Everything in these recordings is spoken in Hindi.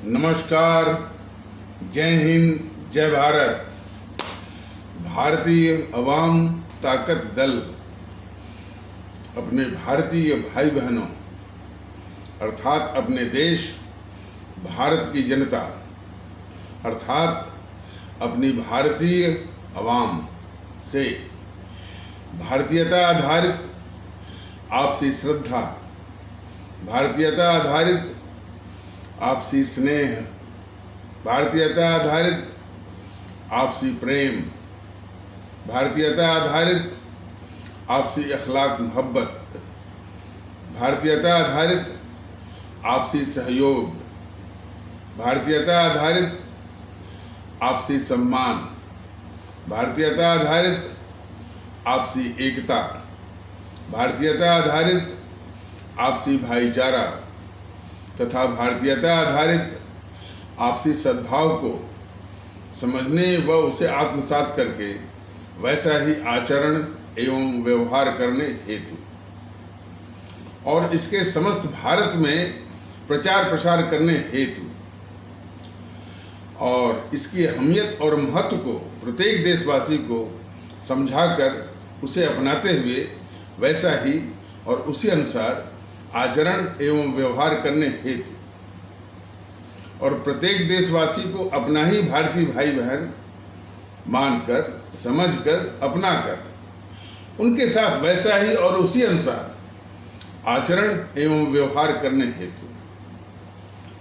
नमस्कार, जय हिंद, जय भारत। भारतीय अवाम ताकत दल अपने भारतीय भाई बहनों अर्थात अपने देश भारत की जनता अर्थात अपनी भारतीय अवाम से भारतीयता आधारित आपसी श्रद्धा, भारतीयता आधारित आपसी स्नेह, भारतीयता आधारित आपसी प्रेम, भारतीयता आधारित आपसी अखलाक मोहब्बत, भारतीयता आधारित आपसी सहयोग, भारतीयता आधारित आपसी सम्मान, भारतीयता आधारित आपसी एकता, भारतीयता आधारित आपसी भाईचारा तथा भारतीयता आधारित आपसी सद्भाव को समझने व उसे आत्मसात करके वैसा ही आचरण एवं व्यवहार करने हेतु और इसके समस्त भारत में प्रचार प्रसार करने हेतु और इसकी अहमियत और महत्व को प्रत्येक देशवासी को समझाकर उसे अपनाते हुए वैसा ही और उसी अनुसार आचरण एवं व्यवहार करने हेतु और प्रत्येक देशवासी को अपना ही भारतीय भाई बहन मानकर, समझकर, अपनाकर उनके साथ वैसा ही और उसी अनुसार आचरण एवं व्यवहार करने हेतु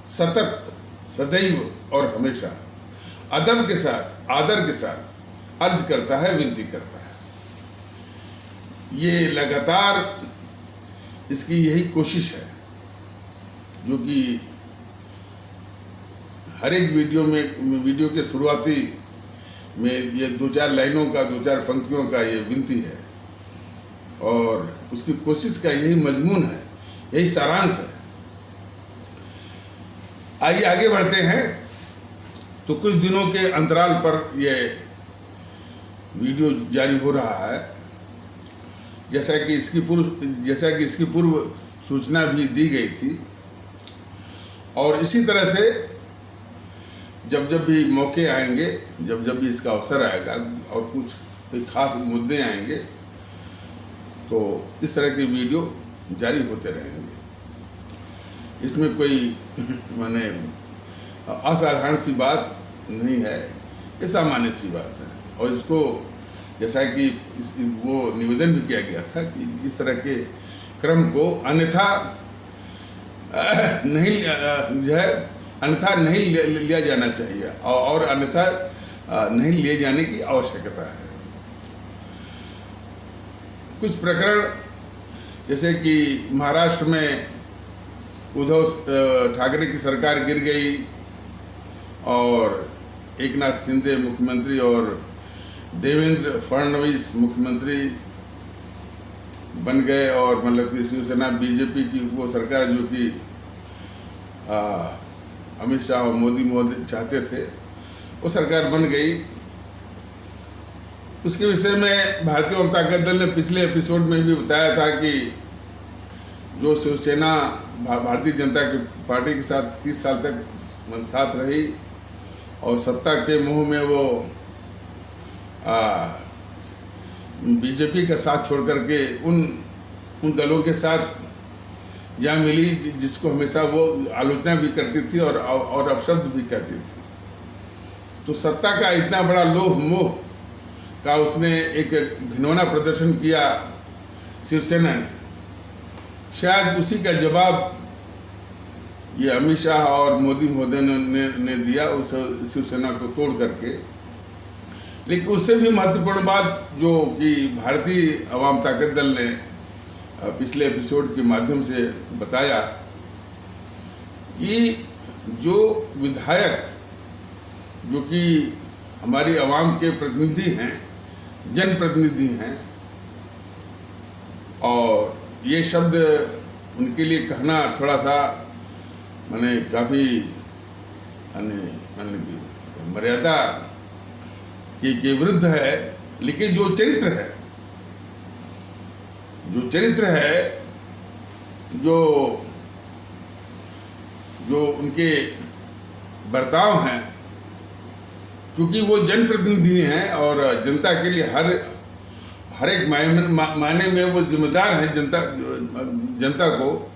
सतत, सदैव और हमेशा अदब के साथ, आदर के साथ अर्ज करता है, विनती करता है। ये लगातार इसकी यही कोशिश है जो कि हर एक वीडियो के शुरुआती में ये दो चार लाइनों का, दो चार पंक्तियों का ये विनती है और उसकी कोशिश का यही मजमून है, यही सारांश है। आइए आगे बढ़ते हैं। तो कुछ दिनों के अंतराल पर ये वीडियो जारी हो रहा है, जैसा कि इसकी पूर्व सूचना भी दी गई थी और इसी तरह से जब भी मौके आएंगे, जब भी इसका अवसर आएगा और कोई खास मुद्दे आएंगे तो इस तरह के वीडियो जारी होते रहेंगे। इसमें कोई माने असाधारण सी बात नहीं है, ये सामान्य सी बात है और इसको जैसा कि वो निवेदन भी किया गया था कि इस तरह के क्रम को अन्यथा नहीं लिया जाना चाहिए और अन्यथा नहीं लिए जाने की आवश्यकता है। कुछ प्रकरण जैसे कि महाराष्ट्र में उद्धव ठाकरे की सरकार गिर गई और एकनाथ शिंदे मुख्यमंत्री और देवेंद्र फडणवीस मुख्यमंत्री बन गए और मतलब कि शिवसेना बीजेपी की वो सरकार जो कि अमित शाह और मोदी चाहते थे वो सरकार बन गई। उसके विषय में भारतीय जनता दल ने पिछले एपिसोड में भी बताया था कि जो शिवसेना भारतीय जनता पार्टी के साथ 30 साल तक साथ रही और सत्ता के मोह में वो बीजेपी का साथ छोड़ करके उन दलों के साथ जहाँ मिली जिसको हमेशा वो आलोचना भी करती थी और अपशब्द भी कहती थी। तो सत्ता का इतना बड़ा लोभ मोह का उसने एक घिनौना प्रदर्शन किया शिवसेना ने। शायद उसी का जवाब ये अमित शाह और मोदी महोदय ने दिया उस शिवसेना को तोड़ करके। लेकिन उससे भी महत्वपूर्ण बात जो कि भारतीय अवाम ताकत दल ने पिछले एपिसोड के माध्यम से बताया कि जो विधायक जो कि हमारी अवाम के प्रतिनिधि हैं, जनप्रतिनिधि हैं और ये शब्द उनके लिए कहना थोड़ा सा माने काफ़ी मर्यादा के विरुद्ध है। लेकिन जो चरित्र है जो उनके बर्ताव हैं, क्योंकि वो जनप्रतिनिधि हैं और जनता के लिए हर एक मायने में वो जिम्मेदार हैं जनता को,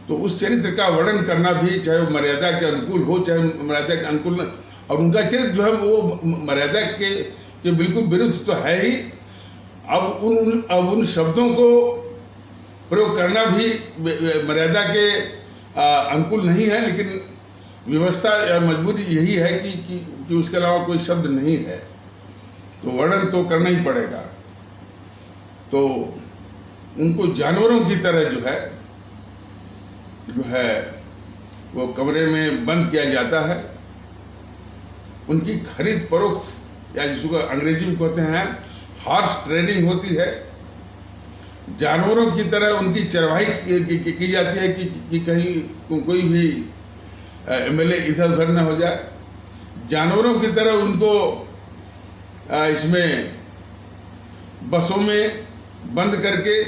तो उस चरित्र का वर्णन करना भी, चाहे वो मर्यादा के अनुकूल हो चाहे मर्यादा के अनुकूल न, और उनका चरित्र जो है वो मर्यादा के बिल्कुल विरुद्ध तो है ही। अब उन शब्दों को प्रयोग करना भी मर्यादा के अनुकूल नहीं है, लेकिन व्यवस्था या मजबूरी यही है कि उसके अलावा कोई शब्द नहीं है, तो वर्णन तो करना ही पड़ेगा। तो उनको जानवरों की तरह जो है वो कमरे में बंद किया जाता है। उनकी खरीद फरोख्त या जिसको अंग्रेजी में कहते हैं हॉर्स ट्रेडिंग होती है। जानवरों की तरह उनकी चरवाही की जाती है कि कहीं कोई भी एमएलए इधर उधर न हो जाए। जानवरों की तरह उनको इसमें बसों में बंद करके,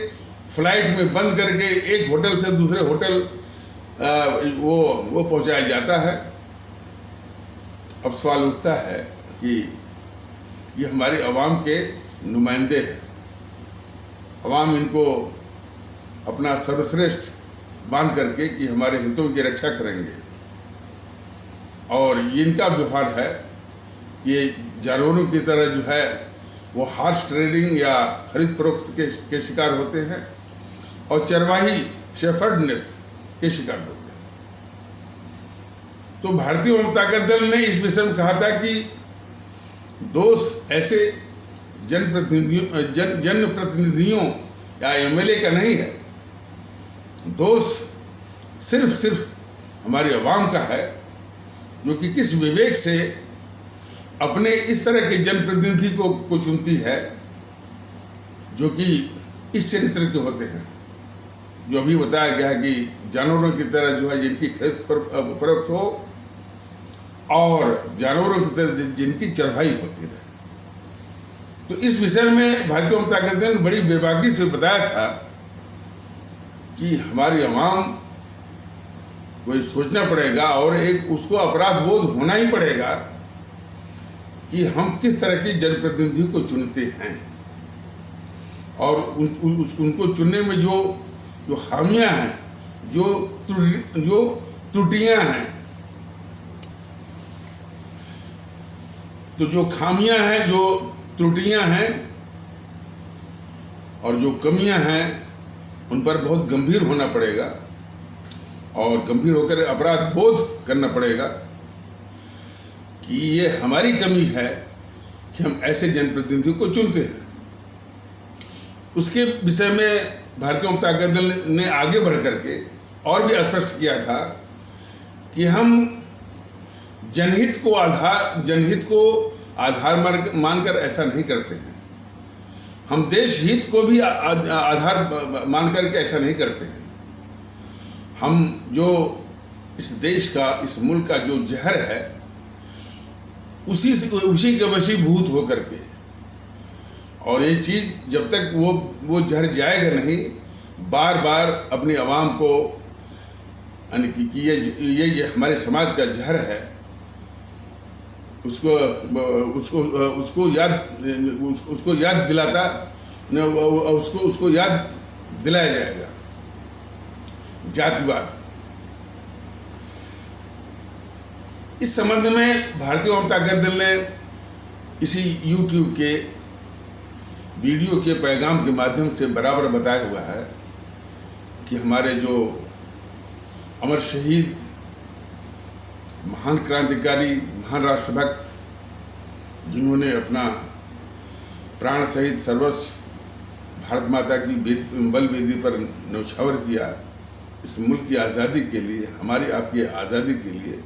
फ्लाइट में बंद करके एक होटल से दूसरे होटल वो पहुंचाया जाता है। अब सवाल उठता है कि ये हमारी आवाम के नुमाइंदे हैं, आवाम इनको अपना सर्वश्रेष्ठ मान करके कि हमारे हितों की रक्षा करेंगे, और इनका व्यवहार है ये जानवरों की तरह जो है वो हॉर्स ट्रेडिंग या खरीद फरोख्त के शिकार होते हैं और चरवाही शेफर्डनेस के शिकार होते हैं। तो भारतीय जनता दल ने इस विषय में कहा था कि दोष ऐसे जनप्रतिनिधियों या एमएलए का नहीं है, दोष सिर्फ हमारी आवाम का है, जो कि किस विवेक से अपने इस तरह के जनप्रतिनिधि को चुनती है जो कि इस चरित्र के होते हैं, जो अभी बताया गया है कि जानवरों की तरह जो है जिनकी खरीद फरोख्त हो और जानवरों की तरह जिनकी चरवाही होती है। तो इस विषय में भारतीय जनता दल ने बड़ी बेबाकी से बताया था कि हमारी आवाम को ये सोचना पड़ेगा और एक उसको अपराध बोध होना ही पड़ेगा कि हम किस तरह की जनप्रतिनिधि को चुनते हैं, और उनको चुनने में जो खामियां हैं, जो त्रुटियां हैं, तो जो खामियां हैं, जो त्रुटियां हैं और जो कमियां हैं, उन पर बहुत गंभीर होना पड़ेगा और गंभीर होकर अपराध बोध करना पड़ेगा कि ये हमारी कमी है कि हम ऐसे जनप्रतिनिधि को चुनते हैं। उसके विषय में भारतीय जनता दल ने आगे बढ़ करके और भी स्पष्ट किया था कि हम जनहित को आधार मानकर ऐसा नहीं करते हैं, हम देश हित को भी आधार मान करके ऐसा नहीं करते हैं। हम जो इस देश का, इस मुल्क का जो जहर है, उसी के वशीभूत होकर के, और ये चीज़ जब तक वो जहर जाएगा नहीं, बार बार अपनी आवाम को यानी कि ये हमारे समाज का जहर है, उसको याद दिलाता, उसको याद दिलाया जाएगा। जातिवाद, इस संबंध में भारतीय जनता दल ने इसी YouTube के वीडियो के पैगाम के माध्यम से बराबर बताया हुआ है कि हमारे जो अमर शहीद, महान क्रांतिकारी, महान राष्ट्रभक्त, जिन्होंने अपना प्राण सहित सर्वस्व भारत माता की बल वेदी पर न्यौछावर किया, इस मुल्क की आज़ादी के लिए, हमारी आपकी आज़ादी के लिए,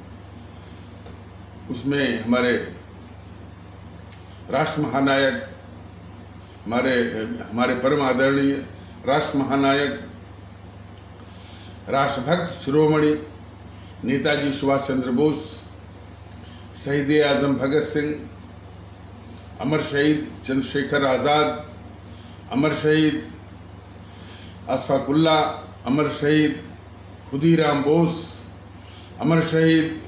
उसमें हमारे राष्ट्र महानायक, हमारे परम आदरणीय राष्ट्र महानायक, राष्ट्रभक्त शिरोमणि नेताजी सुभाष चंद्र बोस, शहीद आजम भगत सिंह, अमर शहीद चंद्रशेखर आज़ाद, अमर शहीद अशफाकुल्ला, अमर शहीद खुदीराम बोस, अमर शहीद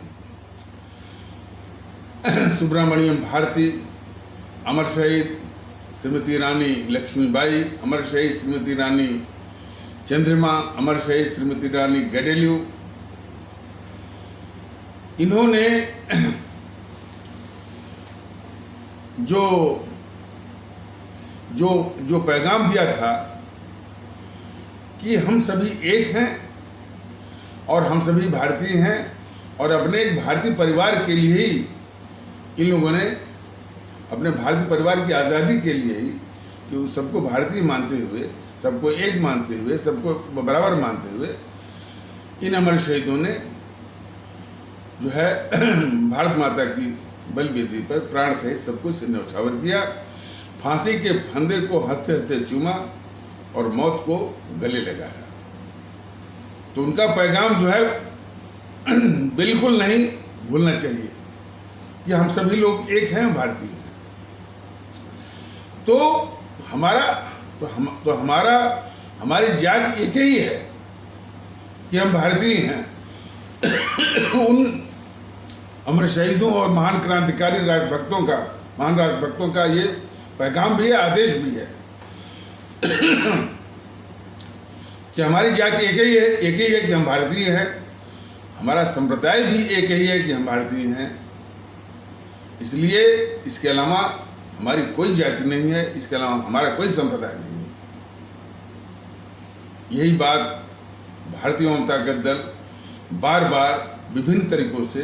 सुब्रमण्यम भारती, अमर शहीद श्रीमती रानी लक्ष्मीबाई, अमर शहीद श्रीमती रानी चंद्रमा, अमर शहीद श्रीमती रानी गडेलू। इन्होंने जो जो जो पैगाम दिया था कि हम सभी एक हैं और हम सभी भारतीय हैं, और अपने एक भारतीय परिवार के लिए ही इन लोगों ने, अपने भारतीय परिवार की आज़ादी के लिए ही, कि सबको भारतीय मानते हुए, सबको एक मानते हुए, सबको बराबर मानते हुए, इन अमर शहीदों ने जो है भारत माता की बलिवेदी पर प्राण सहित सब कुछ न्यौछावर किया, फांसी के फंदे को हंसते हंसते चूमा और मौत को गले लगाया। तो उनका पैगाम जो है बिल्कुल नहीं भूलना चाहिए कि हम सभी लोग एक हैं, भारतीय हैं। तो हमारी जाति एक ही है कि हम भारतीय हैं। उन अमर शहीदों और महान क्रांतिकारी महान राष्ट्रभक्तों का ये पैगाम भी है, आदेश भी है कि हमारी जाति एक ही है कि हम भारतीय हैं, हमारा संप्रदाय भी एक ही है कि हम भारतीय हैं। इसलिए इसके अलावा हमारी कोई जाति नहीं है, इसके अलावा हमारा कोई संप्रदाय नहीं है। यही बात भारतीय जनता दल बार बार विभिन्न तरीकों से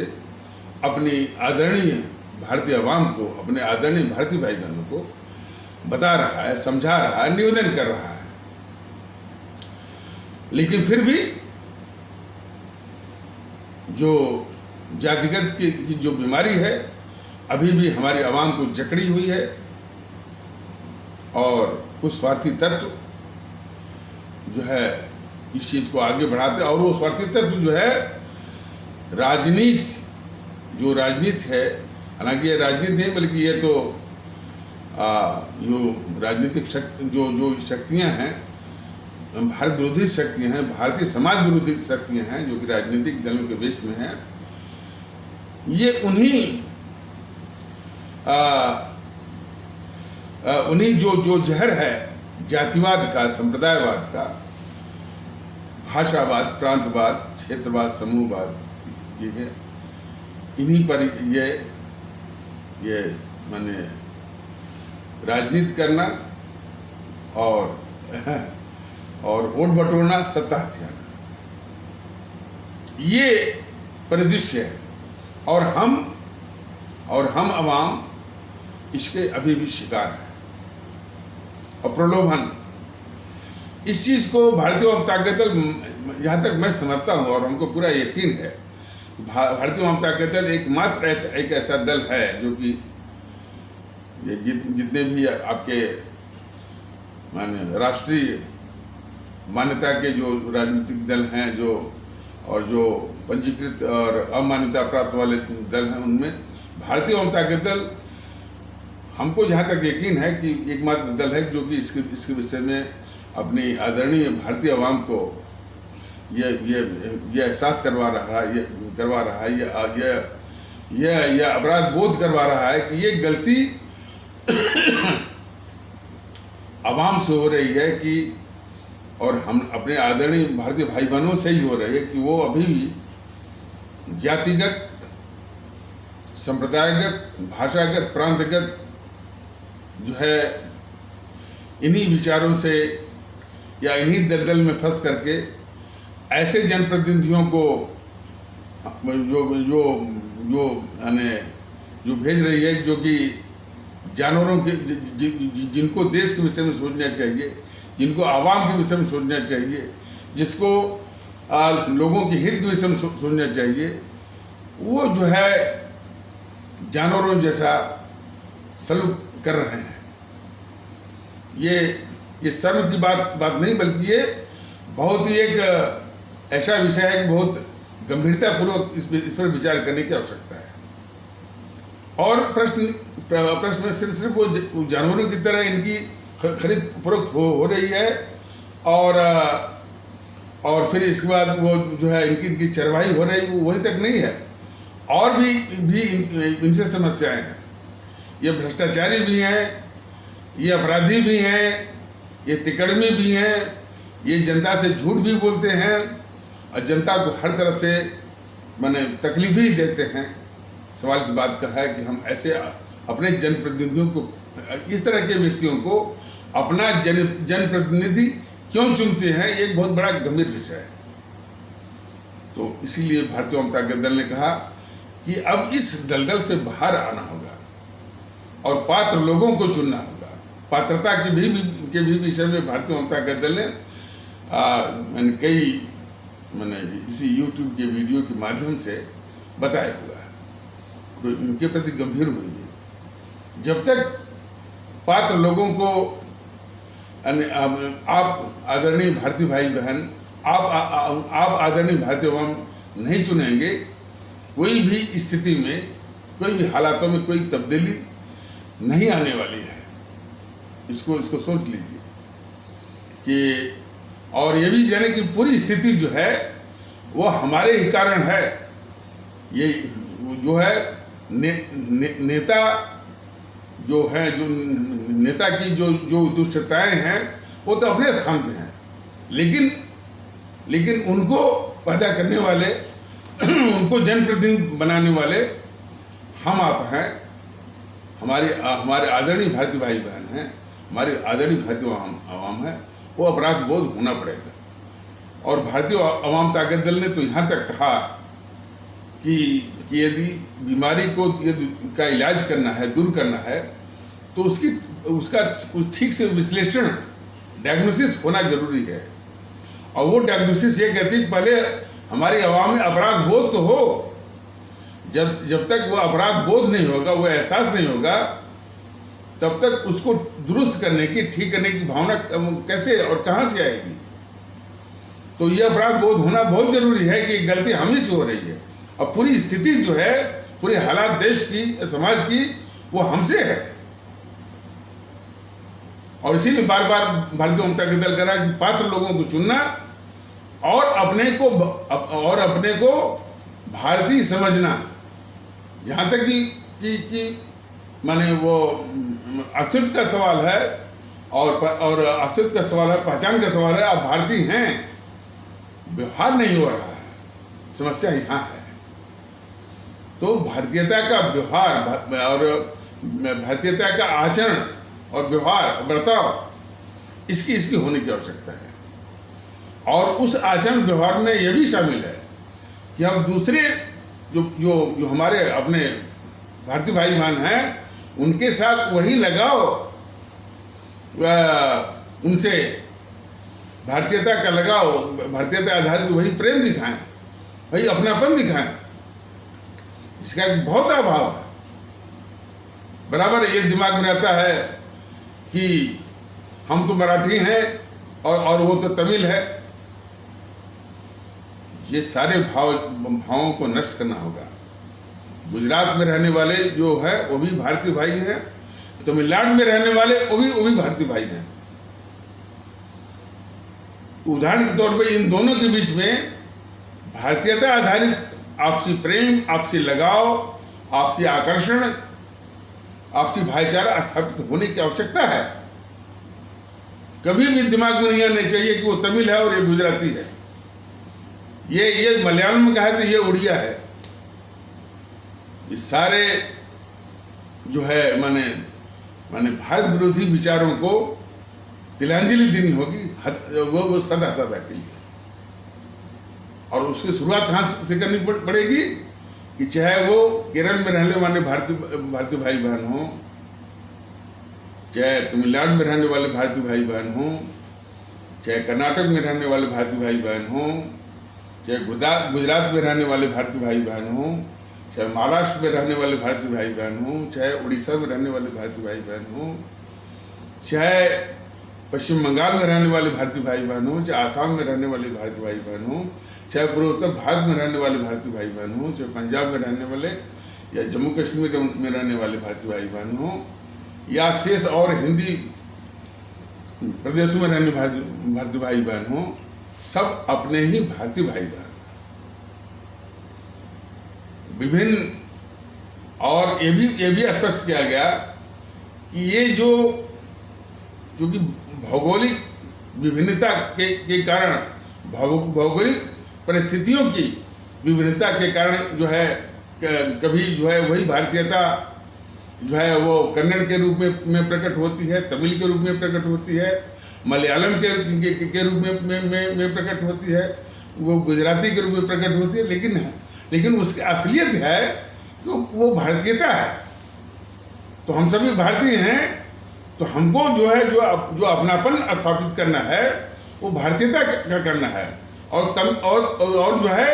अपनी आदरणीय भारतीय आवाम को, अपने आदरणीय भारतीय भाई बहनों को बता रहा है, समझा रहा है, निवेदन कर रहा है। लेकिन फिर भी जो जातिगत की जो बीमारी है अभी भी हमारी आवाम को जकड़ी हुई है, और कुछ स्वार्थी तत्व जो है इस चीज़ को आगे बढ़ाते, और वो स्वार्थी तत्व जो है राजनीति है, हालांकि ये राजनीति नहीं बल्कि ये तो जो राजनीतिक जो शक्तियां हैं, भारत विरोधी शक्तियां हैं, भारतीय समाज विरोधी शक्तियां हैं, जो कि राजनीतिक दलों के बीच में हैं। ये उन्हीं जो जहर है जातिवाद का, संप्रदायवाद का, भाषावाद, प्रांतवाद, क्षेत्रवाद, समूहवाद, ये है, इन्हीं पर ये माने राजनीति करना और वोट बटोरना, सत्ता हथियाना, ये परिदृश्य है। और हम अवाम इसके अभी भी शिकार है। और प्रलोभन, इस चीज़ को भारतीय जनता दल, जहाँ तक मैं समझता हूँ और हमको पूरा यकीन है, भारतीय जनता दल एकमात्र एक ऐसा दल है जो कि जितने भी आपके माने राष्ट्रीय मान्यता के जो राजनीतिक दल हैं, जो पंजीकृत और अमान्यता प्राप्त वाले दल हैं, उनमें भारतीय जनता दल, हमको जहाँ तक यकीन है कि एकमात्र दल है जो कि इसके विषय में अपनी आदरणीय भारतीय आवाम को ये एहसास करवा रहा है, ये अपराध बोध करवा रहा है कि ये गलती आवाम से हो रही है, कि और हम अपने आदरणीय भारतीय भाई बहनों से ही हो रही है कि वो अभी भी जातिगत, संप्रदायगत, भाषागत, प्रांतगत जो है इन्हीं विचारों से या इन्हीं दलदल में फंस करके ऐसे जनप्रतिनिधियों को जो भेज रही है, जो कि जानवरों के जिनको देश के विषय में सोचना चाहिए, जिनको आवाम के विषय में सोचना चाहिए, जिसको लोगों के हित के विषय में सोचना चाहिए, वो जो है जानवरों जैसा सलूक कर रहे हैं। ये शर्म की बात नहीं, बल्कि ये बहुत ही एक ऐसा विषय है कि बहुत गंभीरतापूर्वक इस पर विचार करने की आवश्यकता है। और प्रश्न सिर्फ वो जानवरों की तरह इनकी खरीद फरोख्त हो रही है, और फिर इसके बाद वो जो है इनकी चरवाही हो रही है, वो वहीं तक नहीं है। और भी इनसे समस्याएं हैं। ये भ्रष्टाचारी भी हैं, ये अपराधी भी हैं, ये तिकड़मी भी हैं, ये जनता से झूठ भी बोलते हैं और जनता को हर तरह से माने तकलीफ ही देते हैं। सवाल इस बात का है कि हम ऐसे अपने जनप्रतिनिधियों को, इस तरह के व्यक्तियों को अपना जनप्रतिनिधि क्यों चुनते हैं, ये एक बहुत बड़ा गंभीर विषय है। तो इसीलिए भारतीय जनता दल ने कहा कि अब इस दलदल से बाहर आना होगा और पात्र लोगों को चुनना होगा। पात्रता के भी विषय में भारतीय जनता दल ने मैंने कई इसी YouTube के वीडियो के माध्यम से बताया हुआ है, तो इनके प्रति गंभीर हुई। जब तक पात्र लोगों को आप आदरणीय भारतीय भाई बहन, आप आदरणीय भारतीय अवाम नहीं चुनेंगे, कोई भी स्थिति में, कोई भी हालातों में कोई तब्दीली नहीं आने वाली है। इसको सोच लीजिए कि, और ये भी जाने कि पूरी स्थिति जो है वो हमारे ही कारण है। ये जो है नेता जो है, जो नेता की जो दुष्टताएं हैं वो तो अपने स्थान पे हैं, लेकिन उनको पैदा करने वाले, उनको जनप्रतिनिधि बनाने वाले हम आप हैं, हमारे आदरणीय भारतीय भाई बहन हैं, हमारे आदरणीय भारतीय अवाम है। वो अपराध बोध होना पड़ेगा। और भारतीय अवाम ताकत दल ने तो यहाँ तक कहा कि यदि बीमारी का इलाज करना है, दूर करना है, तो उसका ठीक से विश्लेषण, डायग्नोसिस होना जरूरी है। और वो डायग्नोसिस ये कहती है पहले हमारी आवाम में अपराध बोध तो हो। जब तक वो अपराध बोध नहीं होगा, वो एहसास नहीं होगा, तब तक उसको दुरुस्त करने की, ठीक करने की भावना कैसे और कहाँ से आएगी। तो ये अपराध बोध होना बहुत जरूरी है कि गलती हम ही से हो रही है और पूरी स्थिति जो है, पूरे हालात देश की, समाज की, वो हमसे है। और इसीलिए बार बार भारतीय जनता दल कह रहा है कि पात्र लोगों को चुनना और अपने को भारतीय समझना। जहाँ तक कि माने वो अस्तित्व का सवाल है और अस्तित्व का सवाल है, पहचान का सवाल है। आप भारतीय हैं, व्यवहार नहीं हो रहा है, समस्या यहाँ है। तो भारतीयता का व्यवहार और भारतीयता का आचरण और व्यवहार, बर्ताव, इसकी होने की आवश्यकता है। और उस आचरण व्यवहार में यह भी शामिल है कि हम दूसरे जो हमारे अपने भारतीय भाई बहन हैं, उनके साथ वही लगाव, उनसे भारतीयता का लगाव, भारतीयता आधारित वही प्रेम दिखाएं, वही अपनापन दिखाएं। इसका बहुत अभाव है। बराबर ये दिमाग में रहता है कि हम तो मराठी हैं और वो तो तमिल है। ये सारे भावों को नष्ट करना होगा। गुजरात में रहने वाले जो है वो भी भारतीय भाई हैं, तमिलनाडु में रहने वाले वो भी भारतीय भाई हैं। उदाहरण के तौर पे इन दोनों के बीच में भारतीयता आधारित आपसी प्रेम, आपसी लगाव, आपसी आकर्षण, आपसी भाईचारा स्थापित होने की आवश्यकता है। कभी भी दिमाग में नहीं आना चाहिए कि वो तमिल है और ये गुजराती है, ये मलयालम में कहा तो ये उड़िया है। ये सारे जो है माने भारत विरोधी विचारों को तिलांजलि देनी होगी, वो सदा के लिए। और उसकी शुरुआत कहाँ से करनी पड़ेगी कि चाहे वो केरल में रहने वाले भारतीय भाई बहन हो, चाहे तमिलनाडु में रहने वाले भारतीय भाई बहन हो, चाहे कर्नाटक में रहने वाले भारतीय भाई बहन हो, चाहे गुजरात में रहने वाले भारतीय भाई बहन हो, चाहे महाराष्ट्र में रहने वाले भारतीय भाई बहन हो, चाहे उड़ीसा में रहने वाले भारतीय भाई बहन हो, चाहे पश्चिम बंगाल में रहने वाले भारतीय भाई बहन हो, चाहे आसाम में रहने वाले भारतीय भाई बहन हो, चाहे पूर्वोत्तर भारत में रहने वाले भारतीय भाई बहन हो, चाहे पंजाब में रहने वाले या जम्मू कश्मीर में रहने वाले भारतीय भाई बहन हो, या शेष और हिंदी प्रदेशों में रहने भारतीय भाई बहन हो, सब अपने ही भारतीय भाई बहन। विभिन्न, और ये भी स्पष्ट किया गया कि ये जो कि भौगोलिक विभिन्नता के कारण, भौगोलिक परिस्थितियों की विभिन्नता के कारण जो है कभी जो है वही भारतीयता जो है वो कन्नड़ के रूप में प्रकट होती है, तमिल के रूप में प्रकट होती है, मलयालम के रूप में प्रकट होती है, वो गुजराती के रूप में प्रकट होती है, लेकिन उसकी असलियत है कि वो भारतीयता है। तो हम सभी भारतीय हैं, तो हमको जो है जो अपनापन स्थापित करना है वो भारतीयता का करना है, और जो है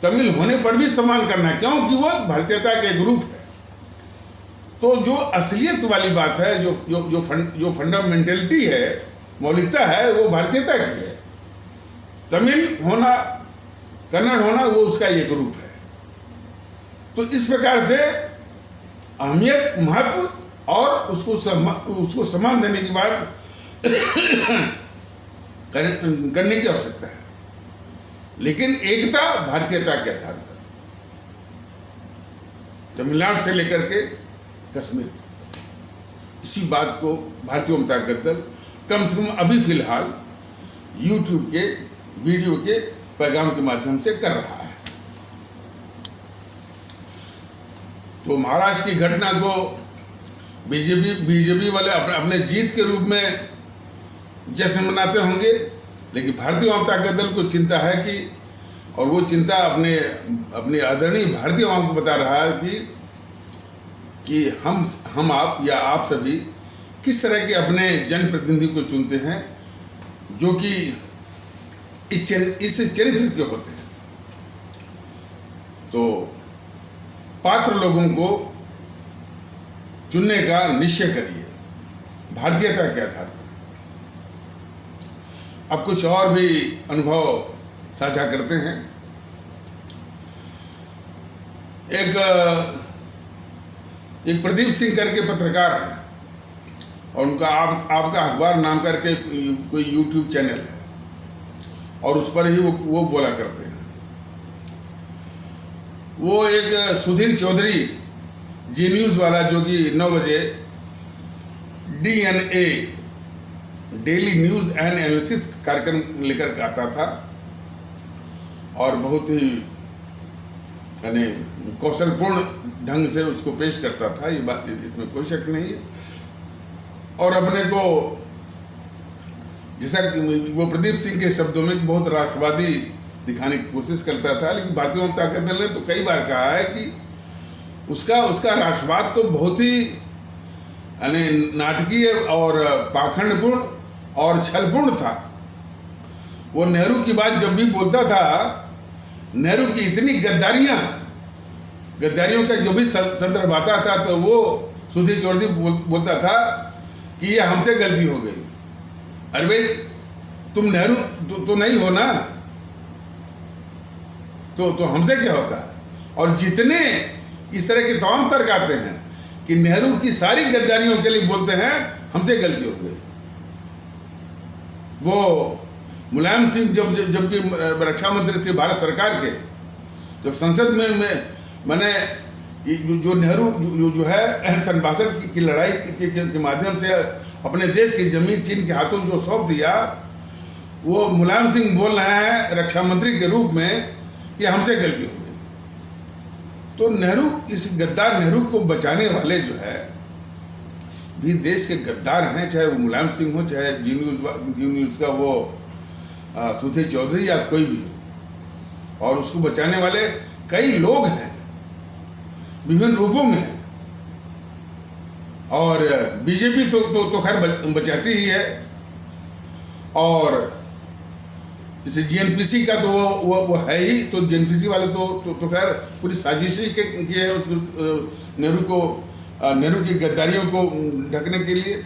तमिल होने पर भी सम्मान करना है, क्योंकि वो भारतीयता का एक रूप है। तो जो असलियत वाली बात है, जो फंडामेंटलिटी है, मौलिकता है, वो भारतीयता की है। तमिल होना, कन्नड़ होना, वो उसका एक रूप है। तो इस प्रकार से अहमियत, महत्व और उसको सम्मान देने की बात करने की आवश्यकता है, लेकिन एकता भारतीयता के आधार पर, तमिलनाडु से लेकर के कश्मीर तक, इसी बात को भारतीय जनता दल कम से कम अभी फिलहाल यूट्यूब के वीडियो के पैगाम के माध्यम से कर रहा है। तो महाराष्ट्र की घटना को बीजेपी वाले अपने जीत के रूप में जश्न मनाते होंगे, लेकिन भारतीय जनता दल को चिंता है कि, और वो चिंता अपने आदरणीय भारतीय आवाम को बता रहा है कि हम आप या आप सभी किस तरह के अपने जनप्रतिनिधि को चुनते हैं, जो कि इस चरित्र के होते हैं। तो पात्र लोगों को चुनने का निश्चय करिए भारतीयता के आधार पर। अब कुछ और भी अनुभव साझा करते हैं। एक प्रदीप सिंह करके पत्रकार हैं, और उनका आपका अखबार नाम करके कोई यूट्यूब चैनल है, और उस पर ही वो बोला करते हैं। वो एक सुधीर चौधरी जी न्यूज़ वाला, जो कि 9 बजे DNA daily news and analysis कार्यक्रम लेकर आता था, और बहुत ही यानी कौशलपूर्ण ढंग से उसको पेश करता था, ये बात, इसमें कोई शक नहीं है। और अपने को, जैसा वो प्रदीप सिंह के शब्दों में बहुत राष्ट्रवादी दिखाने की कोशिश करता था, लेकिन भारतीय जनता दल ने तो कई बार कहा है कि उसका राष्ट्रवाद तो बहुत ही यानी नाटकीय और पाखंडपूर्ण और छलपूर्ण था। वो नेहरू की बात जब भी बोलता था, नेहरू की इतनी गद्दारियों का जो भी संदर्भ आता था, तो वो सुधीर चौधरी बोलता था कि ये हमसे गलती हो गई। अरे भाई, तुम नेहरू तो नहीं हो ना, तो हमसे क्या होता है। और जितने इस तरह के तमाम तर्क आते हैं कि नेहरू की सारी गद्दारियों के लिए बोलते हैं हमसे गलती हो गई। वो मुलायम सिंह जबकि रक्षा मंत्री थे भारत सरकार के, जब संसद में मैंने जो नेहरू जो है 1962 की लड़ाई के माध्यम से अपने देश की जमीन चीन के हाथों जो सौंप दिया, वो मुलायम सिंह बोल रहे हैं रक्षा मंत्री के रूप में कि हमसे गलती हो गई। तो नेहरू, इस गद्दार नेहरू को बचाने वाले जो है भी देश के गद्दार हैं, चाहे वो मुलायम सिंह हो, चाहे जी न्यूज़ का वो सुधीर चौधरी या कोई भी हो, और उसको बचाने वाले कई लोग हैं, विभिन्न रूपों में हैं। और बीजेपी तो खैर बचाती ही है, और जैसे जीएनपीसी का तो वो है ही, तो जीएनपीसी वाले तो खैर पूरी साजिश ही की है नेहरू की गद्दारियों को ढकने के लिए।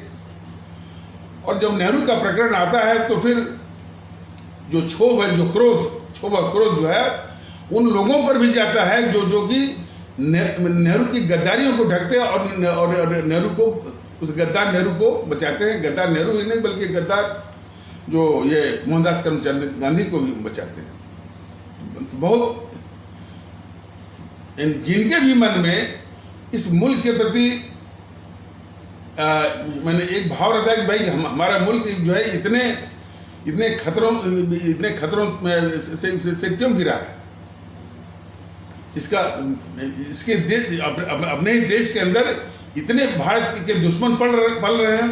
और जब नेहरू का प्रकरण आता है, तो फिर जो क्षोभ है, जो क्रोध जो है उन लोगों पर भी जाता है जो कि नेहरू की गद्दारियों को ढकते हैं, और नेहरू को, उस गद्दार नेहरू को बचाते हैं। गद्दार नेहरू ही नहीं, बल्कि गद्दार जो ये मोहनदास करमचंद गांधी को भी बचाते हैं। तो बहुत जिनके भी मन में इस मुल्क के प्रति मैंने एक भाव रहता है कि भाई हमारा मुल्क जो है इतने खतरों से क्यों गिरा है, इसके अपने ही देश के अंदर इतने भारत के दुश्मन पल रहे हैं,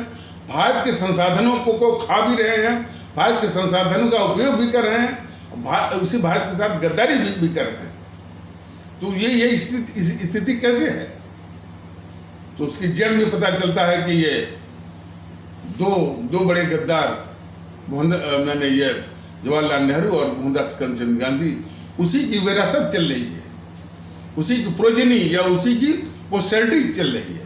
भारत के संसाधनों को खा भी रहे हैं, भारत के संसाधनों का उपयोग भी कर रहे हैं, उसी भारत के साथ गद्दारी भी कर रहे हैं। तो ये स्थिति कैसे है? तो उसकी जड़ में पता चलता है कि ये दो बड़े गद्दार मैंने ये जवाहरलाल नेहरू और मोहनदास करमचंद गांधी, उसी की विरासत चल रही है, उसी की प्रोजेनी या उसी की पोस्टेरिटी चल रही है।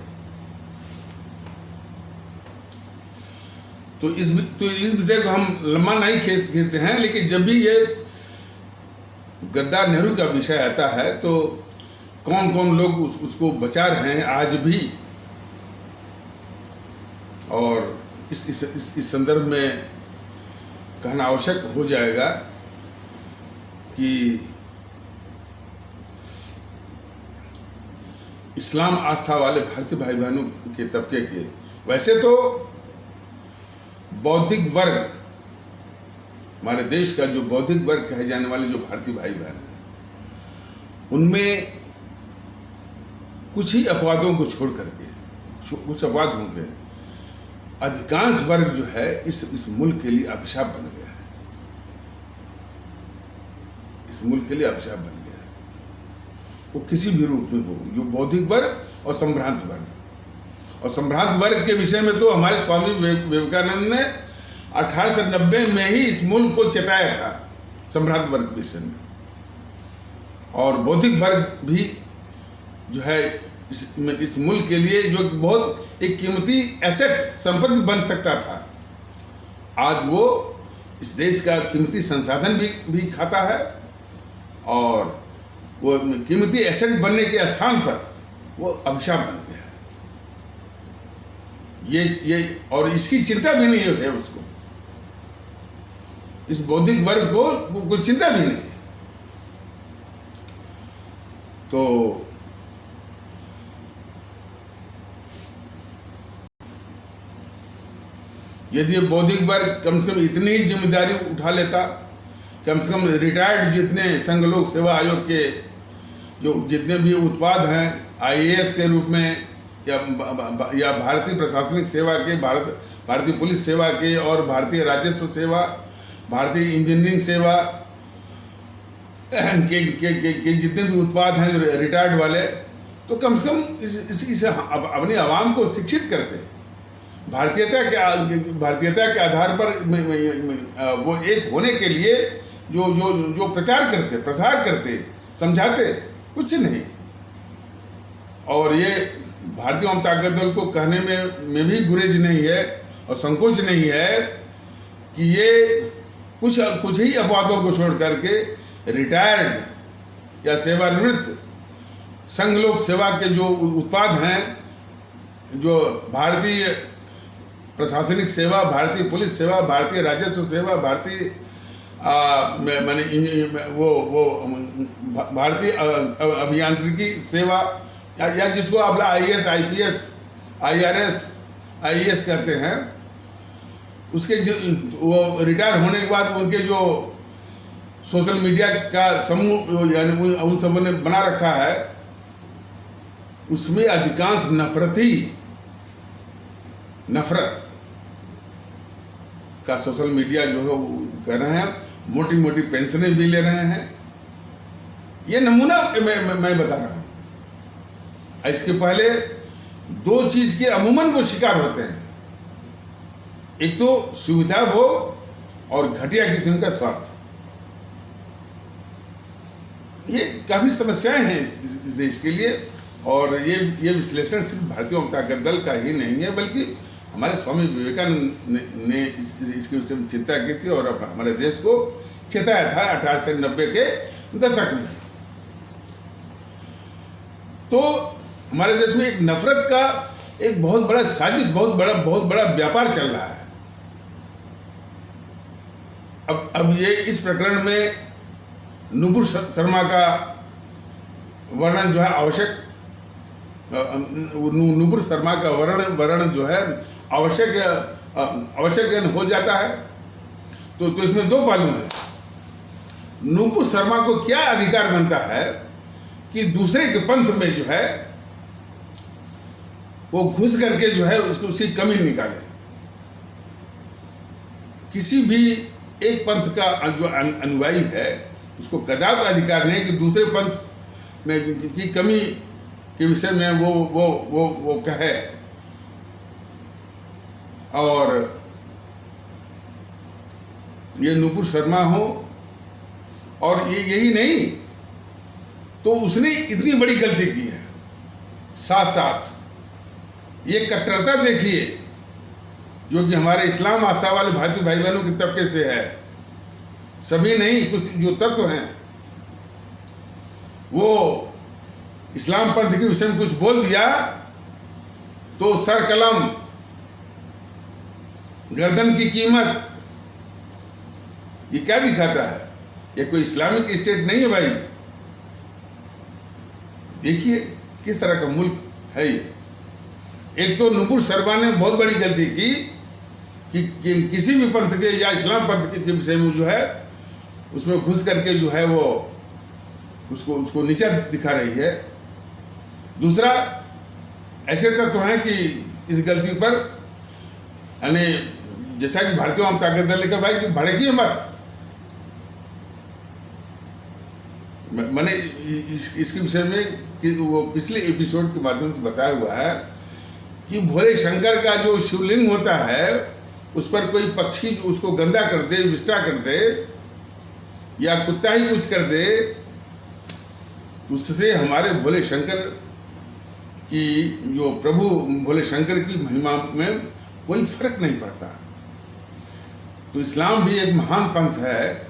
तो इस विषय को हम लंबा नहीं खींचते हैं, लेकिन जब भी ये गद्दार नेहरू का विषय आता है तो कौन कौन लोग उसको बचा रहे हैं आज भी। और इस संदर्भ में कहना आवश्यक हो जाएगा कि इस्लाम आस्था वाले भारतीय भाई बहनों के तबके के, वैसे तो बौद्धिक वर्ग, हमारे देश का जो बौद्धिक वर्ग कहे जाने वाले जो भारतीय भाई बहन हैं, उनमें कुछ ही अपवादों को छोड़ करके, कुछ अपवाद होंगे, अधिकांश वर्ग जो है इस मुल्क के लिए अभिशाप बन गया है, इस मुल्क के लिए अभिशाप बन गया है। वो किसी भी रूप में हो, जो बौद्धिक वर्ग और संभ्रांत वर्ग। और संभ्रांत वर्ग के विषय में तो हमारे स्वामी विवेकानंद ने 1890 में ही इस मुल्क को चेताया था, संभ्रांत वर्ग के विषय में। और बौद्धिक वर्ग भी जो है इस मुल्क के लिए जो बहुत एक कीमती एसेट, संपत्ति बन सकता था, आज वो इस देश का कीमती संसाधन भी खाता है, और वो कीमती एसेट बनने के स्थान पर वो अभिशाप बन गया है। ये और इसकी चिंता भी नहीं है उसको, इस बौद्धिक वर्ग को कोई चिंता भी नहीं है। तो यदि बौद्धिक वर्ग कम से कम इतनी ही जिम्मेदारी उठा लेता, कम से कम रिटायर्ड जितने संघ लोक सेवा आयोग के जो जितने भी उत्पाद हैं, IAS के रूप में या भारतीय प्रशासनिक सेवा के, भारतीय पुलिस सेवा के, और भारतीय राजस्व सेवा, भारतीय इंजीनियरिंग सेवा के जितने भी उत्पाद हैं रिटायर्ड वाले, तो कम से कम इसे अपनी आवाम को शिक्षित करते, भारतीयता के आधार पर वो एक होने के लिए जो प्रसार करते, समझाते, कुछ नहीं। और ये भारतीय जनता दल को कहने में भी गुरेज नहीं है और संकोच नहीं है कि ये कुछ ही अपवादों को छोड़ करके रिटायर्ड या सेवानिवृत्त संघ लोक सेवा के जो उत्पाद हैं, जो भारतीय प्रशासनिक सेवा, भारतीय पुलिस सेवा, भारतीय राजस्व सेवा, भारतीय भारतीय अभियांत्रिकी सेवा, या जिसको आप IAS, IPS, IRS, IAS कहते हैं, उसके वो रिटायर होने के बाद उनके जो सोशल मीडिया का समूह यानी उन सबों ने बना रखा है, उसमें अधिकांश नफरत का सोशल मीडिया जो है कर रहे हैं, मोटी मोटी पेंशनें भी ले रहे हैं। ये नमूना मैं बता रहा हूँ। इसके पहले दो चीज के अमूमन वो शिकार होते हैं, एक तो सुविधा भोग और घटिया किस्म का स्वार्थ। ये काफी समस्याएं हैं इस देश के लिए, और ये विश्लेषण सिर्फ भारतीय जनता दल का ही नहीं है, बल्कि हमारे स्वामी विवेकानंद ने इसके विषय में चिंता की थी और हमारे देश को चेताया था 1890 के दशक में। तो हमारे देश में एक नफरत का एक बहुत बड़ा साजिश, बहुत बड़ा व्यापार चल रहा है। अब ये इस प्रकरण में नुपुर शर्मा का वर्णन जो है आवश्यक, नुपुर शर्मा का वर्णन जो है आवश्यक हो जाता है। तो इसमें दो पहलू हैं। नुपुर शर्मा को क्या अधिकार बनता है कि दूसरे के पंथ में जो है वो घुस करके जो है उसकी कमी निकाले। किसी भी एक पंथ का जो अनुयायी है उसको कदापि अधिकार नहीं कि दूसरे पंथ में की कमी के विषय में वो कहे। और ये नुपुर शर्मा हो, और ये यही नहीं तो उसने इतनी बड़ी गलती की है, साथ साथ ये कट्टरता देखिए जो कि हमारे इस्लाम आस्था वाले भारतीय भाई बहनों के तबके से है। सभी नहीं, कुछ जो तत्व हैं वो इस्लाम पंथ के विषय में कुछ बोल दिया तो सर कलम, गर्दन की कीमत। ये क्या दिखाता है? ये कोई इस्लामिक स्टेट नहीं है भाई। देखिए किस तरह का मुल्क है ये। एक तो नुपुर शर्मा ने बहुत बड़ी गलती की कि किसी भी पंथ के या इस्लाम पंथ के विषय में जो है उसमें घुस करके जो है वो उसको नीचा दिखा रही है। दूसरा, ऐसे तत्व हैं कि इस गलती पर यानी जैसा कि भारतीय आम ताकत दल ने कहा भाई कि भड़किए मत। मैंने इसके विषय में कि वो पिछले एपिसोड के माध्यम से बताया हुआ है कि भोले शंकर का जो शिवलिंग होता है उस पर कोई पक्षी उसको गंदा कर दे, विष्टा कर दे या कुत्ता ही कुछ कर दे, उससे हमारे भोले शंकर की जो प्रभु भोले शंकर की महिमा में कोई फर्क नहीं पड़ता। तो इस्लाम भी एक महान पंथ है,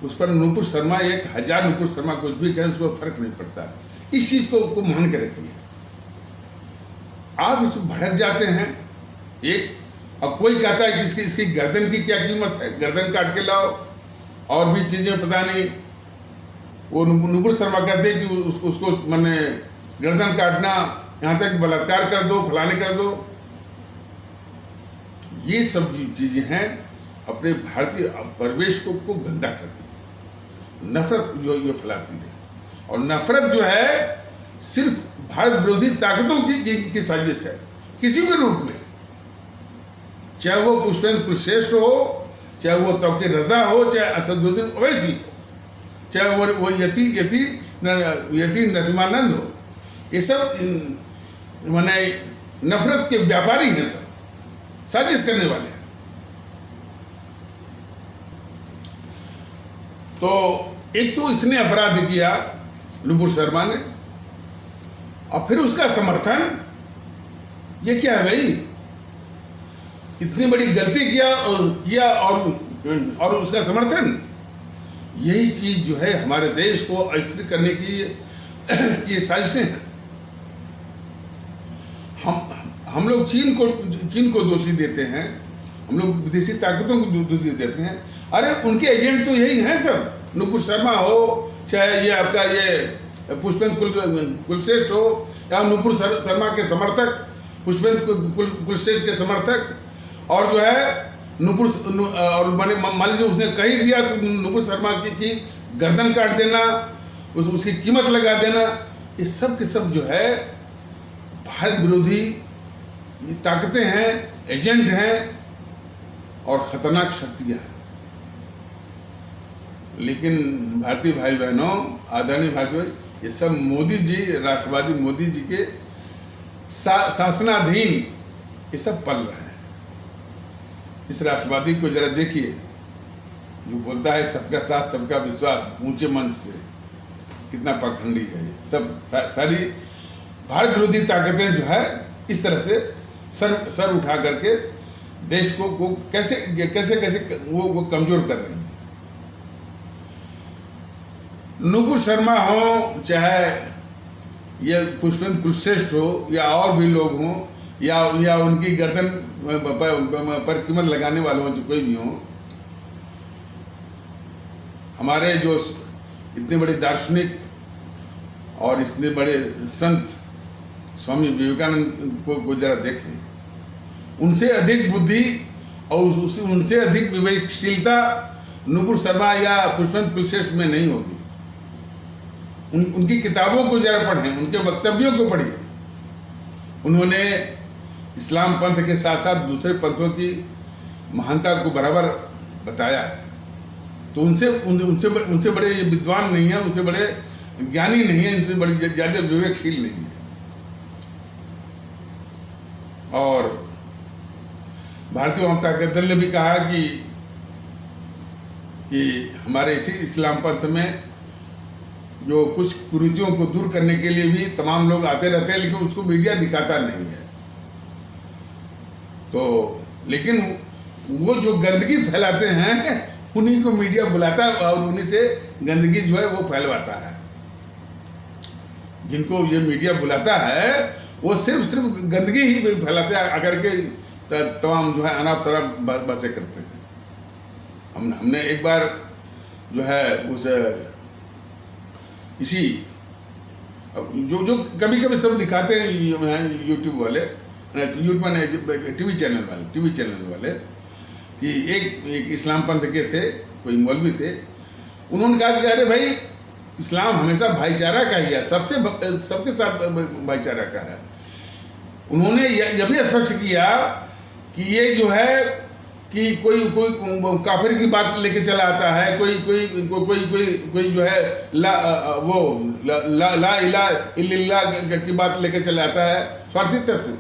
उस पर नुपुर शर्मा 1000 नुपुर शर्मा कुछ भी कहें उस पर फर्क नहीं पड़ता। इस चीज को मान के रखिए। आप इसमें भड़क जाते हैं। अब कोई कहता है कि इसकी गर्दन की क्या कीमत है, गर्दन काट के लाओ, और भी चीजें पता नहीं। वो नुपुर शर्मा कहते हैं कि उसको मैंने गर्दन काटना, यहाँ तक बलात्कार कर दो, फलाने कर दो। ये सब चीजें हैं अपने भारतीय परिवेश को गंदा करती है, नफरत जो ये फैलाती है। और नफरत जो है सिर्फ भारत विरोधी ताकतों की साजिश है, किसी भी रूप में, चाहे वो पुष्पेंद्र कुलश्रेष्ठ हो, चाहे वो तौकीर रजा हो, चाहे असदुद्दीन ओवैसी हो, चाहे वो यति नरसिम्हानंद हो। ये सब माने नफरत के व्यापारी हैं, सब साजिश करने वाले हैं। तो एक तो इसने अपराध किया नुपुर शर्मा ने, और फिर उसका समर्थन। ये क्या है भाई? इतनी बड़ी गलती किया और उसका समर्थन। यही चीज जो है हमारे देश को अस्थिर करने की साजिशें हैं। हम लोग चीन को दोषी देते हैं, हम लोग विदेशी ताकतों को दोषी देते हैं। अरे उनके एजेंट तो यही हैं सब, नुपुर शर्मा हो, चाहे ये आपका ये पुष्पेंद्र कुलश्रेष्ठ हो, या नुपुर शर्मा के समर्थक, पुष्पेंद्र कुलश्रेष्ठ के समर्थक, और जो है और मान लीजिए उसने कही दिया तो नुपुर शर्मा की गर्दन काट देना, उसकी कीमत लगा देना। ये सब के सब जो है भारत विरोधी ताकतें हैं, एजेंट हैं और खतरनाक शक्तियां हैं। लेकिन भारतीय भाई बहनों, आदरणीय भाई, ये सब मोदी जी, राष्ट्रवादी मोदी जी के शासनाधीन ये सब पल रहे हैं। इस राष्ट्रवादी को जरा देखिए, जो बोलता है सबका साथ सबका विश्वास ऊंचे मंच से, कितना पाखंडी है ये सब। सारी भारत विरोधी ताकतें जो है इस तरह से सर उठा करके देश को कैसे वो कमजोर कर रही है। नुपुर शर्मा हो, चाहे ये पुष्पेंद्र कुलश्रेष्ठ हो, या और भी लोग हों, या उनकी गर्दन पर कीमत लगाने वाले हों, जो कोई भी हो, हमारे जो इतने बड़े दार्शनिक और इतने बड़े संत स्वामी विवेकानंद को जरा देख लें। उनसे अधिक बुद्धि और उनसे अधिक विवेकशीलता नुपुर शर्मा या पुष्पवंत कुलश्रेष्ठ में नहीं होगी। उनकी किताबों को जरा पढ़ें, उनके वक्तव्यों को पढ़िए। उन्होंने इस्लाम पंथ के साथ साथ दूसरे पंथों की महानता को बराबर बताया है। तो उनसे बड़े ये विद्वान नहीं है, उनसे बड़े ज्ञानी नहीं है, उनसे बड़ी ज़्यादा विवेकशील नहीं है। और भारतीय जनता दल ने भी कहा कि हमारे इसी इस्लाम पंथ में जो कुछ कुरीतियों को दूर करने के लिए भी तमाम लोग आते रहते हैं, लेकिन उसको मीडिया दिखाता नहीं है। तो लेकिन वो जो गंदगी फैलाते हैं उन्हीं को मीडिया बुलाता है और उन्हीं से गंदगी जो है वो फैलवाता है। जिनको ये मीडिया बुलाता है वो सिर्फ गंदगी ही फैलाते हैं, आकर के तमाम जो है अनाप शराब बातें करते हैं। हमने एक बार जो है उस इसी जो कभी कभी सब दिखाते हैं यूट्यूब वाले, यूट्यूब में टीवी चैनल वाले कि एक इस्लाम पंथ के थे, कोई मौलवी थे। उन्होंने कहा कि अरे भाई इस्लाम हमेशा भाईचारा का ही है, सबके साथ भाईचारा का है। उन्होंने यह भी स्पष्ट किया कि ये जो है कि कोई काफिर की बात लेके चला आता है, कोई जो है ला इलाहा इल्लल्लाह की बात लेके चला आता है, स्वार्थी तत्व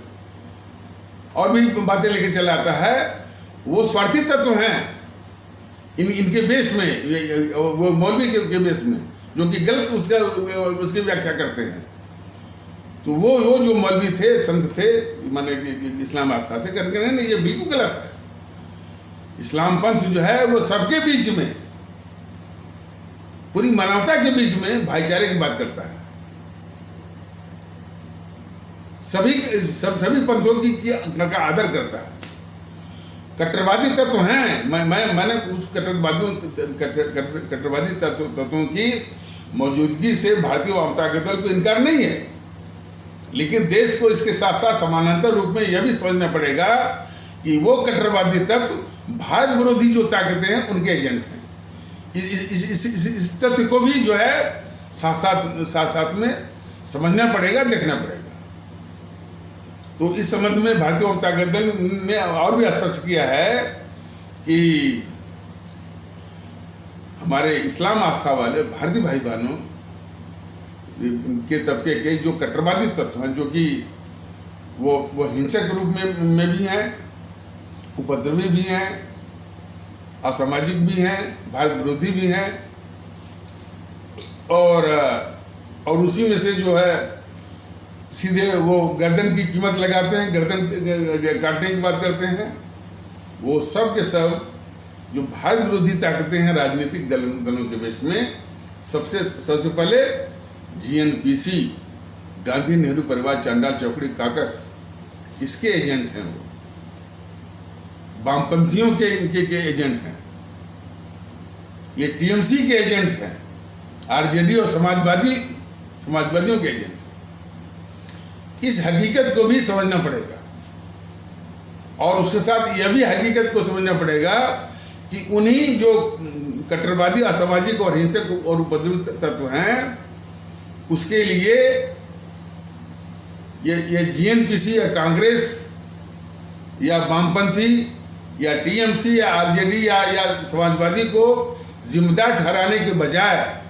और भी बातें लेके चला आता है। वो स्वार्थी तत्व हैं इनके बेस में, वो मौलवी के बेस में, जो कि गलत उसकी व्याख्या करते हैं। तो वो जो मौलवी थे, संत थे, माने इस्लाम आस्था से करके नहीं, ये बिल्कुल गलत है। इस्लाम पंथ जो है वो सबके बीच में, पूरी मानवता के बीच में भाईचारे की बात करता है। सभी पंथों का आदर करता है। कट्टरवादी तत्व हैं, मैंने उस कट्टरवादी तत्वों की मौजूदगी से भारतीय जनता दल को इनकार नहीं है, लेकिन देश को इसके साथ साथ समानांतर रूप में यह भी समझना पड़ेगा कि वो कट्टरवादी तत्व भारत विरोधी जो ताकतें हैं उनके एजेंट हैं। इस तथ्य को भी जो है साथ में समझना पड़ेगा, देखना पड़ेगा। तो इस संबंध में भारतीय जनता दल ने और भी स्पष्ट किया है कि हमारे इस्लाम आस्था वाले भारतीय भाई बहनों के तबके के जो कट्टरवादी तत्व हैं, जो कि वो हिंसक रूप में भी हैं, उपद्रवी भी हैं, असामाजिक भी हैं, भारत विरोधी भी हैं, और उसी में से जो है सीधे वो गर्दन की कीमत लगाते हैं, गर्दन काटने की बात करते हैं। वो सब के सब जो भारत विरोधी ताकतें हैं राजनीतिक दलों के बेस में, सबसे पहले जीएनपीसी, गांधी नेहरू परिवार चांडाल चौकड़ी काकस, इसके एजेंट हैं। वो वामपंथियों के एजेंट हैं, ये टीएमसी के एजेंट हैं, आरजेडी और समाजवादियों के एजेंट हैं। इस हकीकत को भी समझना पड़ेगा, और उसके साथ यह भी हकीकत को समझना पड़ेगा कि उन्हीं जो कट्टरवादी, असामाजिक और हिंसक और उपद्रवी तत्व हैं, उसके लिए ये जीएनपीसी या कांग्रेस या वामपंथी या टीएमसी या आरजेडी या समाजवादी को जिम्मेदार ठहराने के बजाय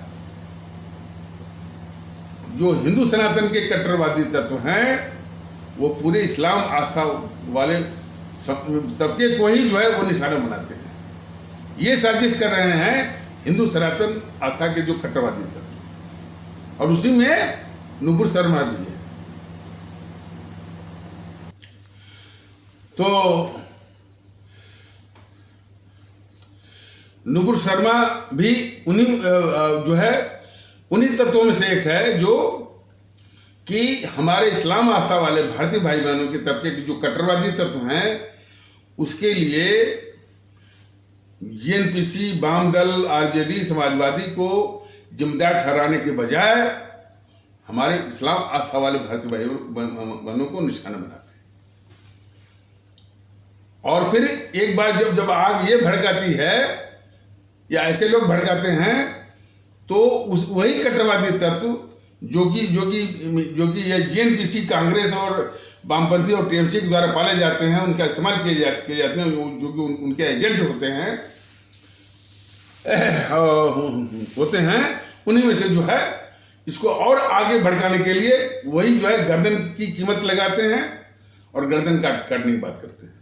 जो हिंदू सनातन के कट्टरवादी तत्व हैं, वो पूरे इस्लाम आस्था वाले तबके को ही जो है वो निशाना बनाते हैं। ये साजिश कर रहे हैं हिंदू सनातन आस्था के जो कट्टरवादी तत्व, और उसी में नुपुर शर्मा भी है। तो नुपुर शर्मा भी उन्हीं तत्वों में से एक है, जो कि हमारे इस्लाम आस्था वाले भारतीय भाई बहनों के तबके के जो कट्टरवादी तत्व हैं, उसके लिए जीएनपीसी, वाम दल, आरजेडी, समाजवादी को जिम्मेदार ठहराने के बजाय हमारे इस्लाम आस्था वाले भारतीय भाई बहनों को निशाना बनाते हैं। और फिर एक बार जब आग ये भड़काती है या ऐसे लोग भड़काते हैं तो वही कट्टरवादी तत्व जो कि ये जीएनपीसी कांग्रेस और वामपंथी और टीएमसी के द्वारा पाले जाते हैं, उनका इस्तेमाल किए जाते हैं, जो कि उनके एजेंट होते हैं, उन्हीं में से जो है इसको और आगे भड़काने के लिए वही जो है गर्दन की कीमत लगाते हैं और गर्दन काटने की बात करते हैं।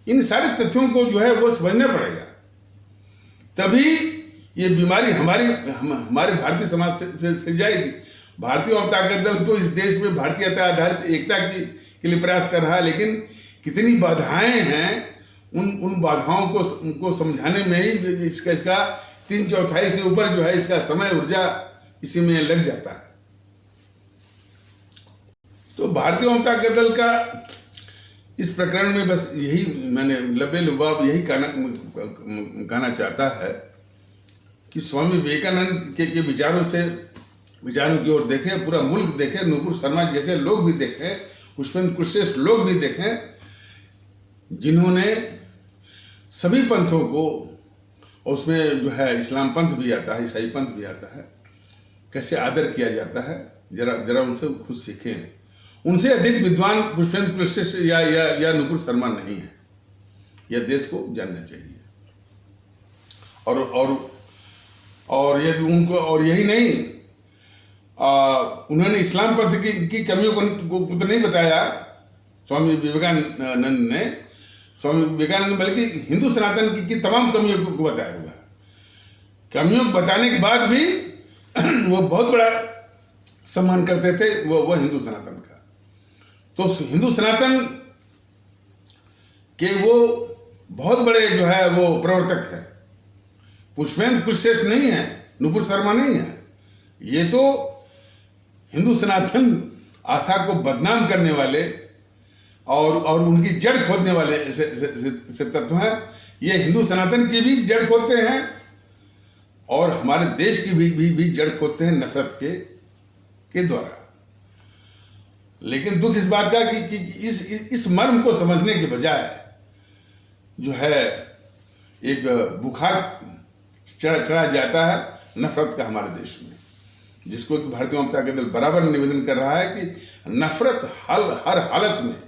इन सारे तथ्यों को जो है वो समझना पड़ेगा, तभी ये बीमारी हमारे भारतीय समाज से जाएगी। भारतीय जनता दल तो इस देश में भारतीयता आधारित एकता के लिए प्रयास कर रहा है, लेकिन कितनी बाधाएं हैं, उन बाधाओं को समझाने में ही इसका 3/4 से ऊपर जो है इसका समय ऊर्जा इसी में लग जाता है। तो भारतीय जनता दल का इस प्रकरण में बस यही मैंने लबे लुबाब यही कहना चाहता है कि स्वामी विवेकानंद के विचारों की ओर देखें, पूरा मुल्क देखे, नुपुर शर्मा जैसे लोग भी देखें, पुष्पेंद्र कुशवाहा लोग भी देखें, जिन्होंने सभी पंथों को, उसमें जो है इस्लाम पंथ भी आता है, ईसाई पंथ भी आता है, कैसे आदर किया जाता है, जरा उनसे खुद सीखें। उनसे अधिक विद्वान पुष्पेंद्र कुशवाहा या नुपुर शर्मा नहीं है, यह देश को जानना चाहिए। और यदि उनको, और यही नहीं, उन्होंने इस्लाम पंथ की कमियों को तो नहीं बताया स्वामी विवेकानंद ने, स्वामी विवेकानंद बल्कि हिंदू सनातन की तमाम कमियों को बताया हुआ। कमियों को बताने के बाद भी वो बहुत बड़ा सम्मान करते थे वो हिंदू सनातन का। तो हिंदू सनातन के वो बहुत बड़े जो है वो प्रवर्तक है, पुष्पेंद्र कुशवाहा नहीं है, नुपुर शर्मा नहीं है। ये तो हिंदू सनातन आस्था को बदनाम करने वाले और उनकी जड़ खोदने वाले ऐसे तत्व हैं। ये हिंदू सनातन की भी जड़ खोदते हैं और हमारे देश की भी जड़ खोदते हैं नफरत के द्वारा। लेकिन दुख इस बात का कि इस मर्म को समझने के बजाय जो है एक बुखार चढ़ा जाता है नफरत का हमारे देश में, जिसको कि भारतीय जनता दल बराबर निवेदन कर रहा है कि नफरत हर हालत में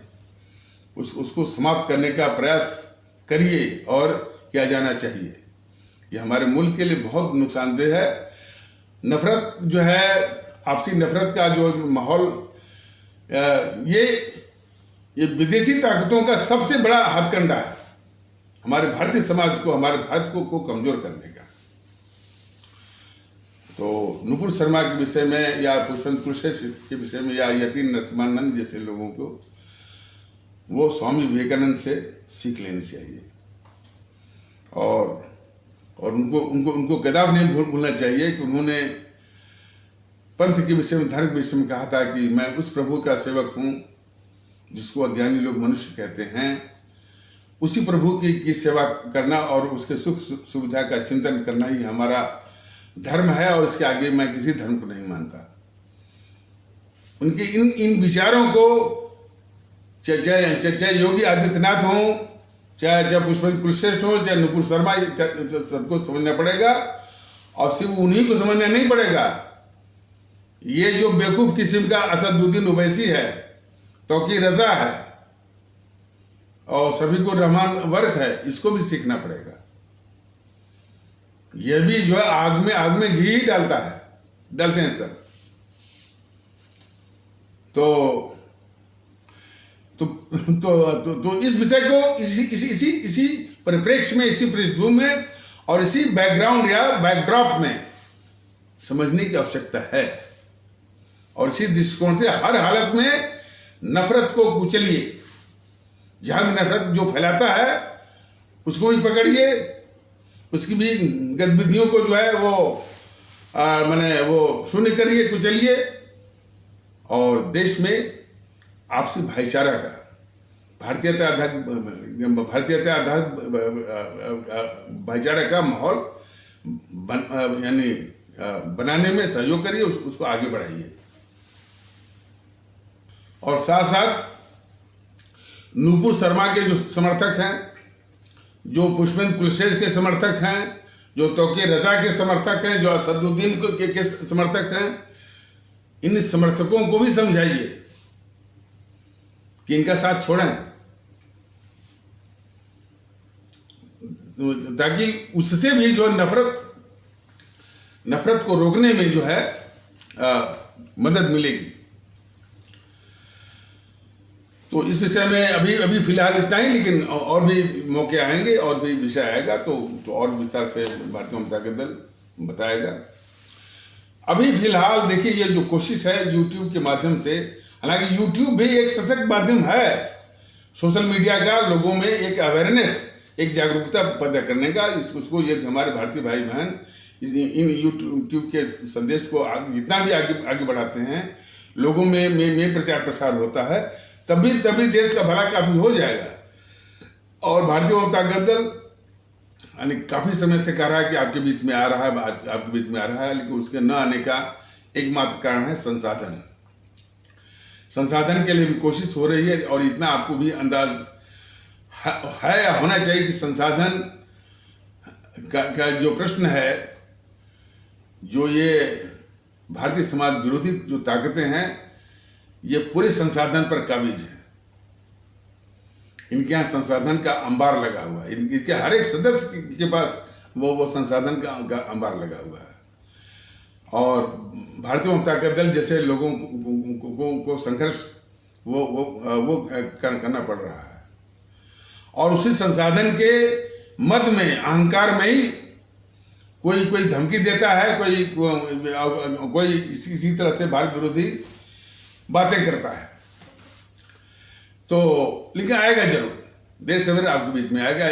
उसको समाप्त करने का प्रयास करिए और किया जाना चाहिए। ये हमारे मुल्क के लिए बहुत नुकसानदेह है। नफरत जो है, आपसी नफरत का जो माहौल, ये विदेशी ताकतों का सबसे बड़ा हथकंडा है हमारे भारतीय समाज को, हमारे भारत को कमजोर करने का। तो नुपुर शर्मा के विषय में या पुष्पेंद्र कुशवाहा के विषय में या यतीन नरसिम्हानंद जैसे लोगों को वो स्वामी विवेकानंद से सीख लेनी चाहिए और उनको कदाप नहीं भूलना चाहिए कि उन्होंने पंथ के विषय में, धर्म के विषय में कहा था कि मैं उस प्रभु का सेवक हूँ जिसको अज्ञानी लोग मनुष्य कहते हैं। उसी प्रभु की सेवा करना और उसके सुख सुविधा का चिंतन करना ही हमारा धर्म है और इसके आगे मैं किसी धर्म को नहीं मानता। उनके इन विचारों को चाहे योगी आदित्यनाथ हो, चाहे पुष्पेंद्र कुशवाहा हो, चाहे नुपुर शर्मा, सबको समझना पड़ेगा। और सिर्फ उन्हीं को समझना नहीं पड़ेगा, ये जो बेवकूफ किस्म का असदुद्दीन ओवैसी है, तौकीर रजा है और सभी को रहमान वर्क है, इसको भी सीखना पड़ेगा। ये भी जो है आग में घी डालते हैं सब। तो इस विषय को इसी परिप्रेक्ष्य में, इसी पृष्ठभूमि में और इसी बैकग्राउंड या बैकड्रॉप में समझने की आवश्यकता है। और इसी दृष्टिकोण से हर हालत में नफरत को कुचलिए। जहां भी नफरत जो फैलाता है उसको भी पकड़िए, उसकी भी गतिविधियों को जो है वो शून्य करिए, कुचलिए। और देश में आपसी भाईचारा का, भारतीयता आधारित भाईचारा का माहौल बनाने में सहयोग करिए, उसको आगे बढ़ाइए। और साथ साथ नूपुर शर्मा के जो समर्थक हैं, जो पुष्पेंद्र कुलशेष के समर्थक हैं, जो तौकीर रजा के समर्थक हैं, जो असदुद्दीन के समर्थक हैं, इन समर्थकों को भी समझाइए कि इनका साथ छोड़ें, ताकि उससे भी जो नफरत को रोकने में जो है मदद मिलेगी। तो इस विषय में अभी फिलहाल इतना ही, लेकिन और भी मौके आएंगे और भी विषय आएगा तो और विस्तार से भारतीय जनता दल बताएगा। अभी फिलहाल देखिए, ये जो कोशिश है यूट्यूब के माध्यम से, हालांकि यूट्यूब भी एक सशक्त माध्यम है सोशल मीडिया का, लोगों में एक अवेयरनेस, एक जागरूकता पैदा करने का। उसको ये हमारे भारतीय भाई बहन इन यूट्यूब के संदेश को जितना भी आगे बढ़ाते हैं, लोगों में प्रचार प्रसार होता है, तभी देश का भला काफी हो जाएगा। और भारतीय जनता दल यानी काफी समय से कह रहा है कि आपके बीच में आ रहा है, लेकिन उसके न आने का एकमात्र कारण है संसाधन के लिए भी कोशिश हो रही है। और इतना आपको भी अंदाज है या होना चाहिए कि संसाधन का जो प्रश्न है, जो ये भारतीय समाज विरोधी जो ताकतें हैं, ये पूरे संसाधन पर काबिज है। इनके यहाँ संसाधन का अंबार लगा हुआ है, इनके हर एक सदस्य के पास वो संसाधन का अंबार लगा हुआ है। और भारतीय जनता दल जैसे लोगों को संघर्ष वो करना पड़ रहा है। और उसी संसाधन के मद में, अहंकार में ही कोई धमकी देता है, कोई इसी तरह से भारत विरोधी बातें करता है। तो लेकिन आएगा जरूर, देर सवेरे आपके बीच में आएगा।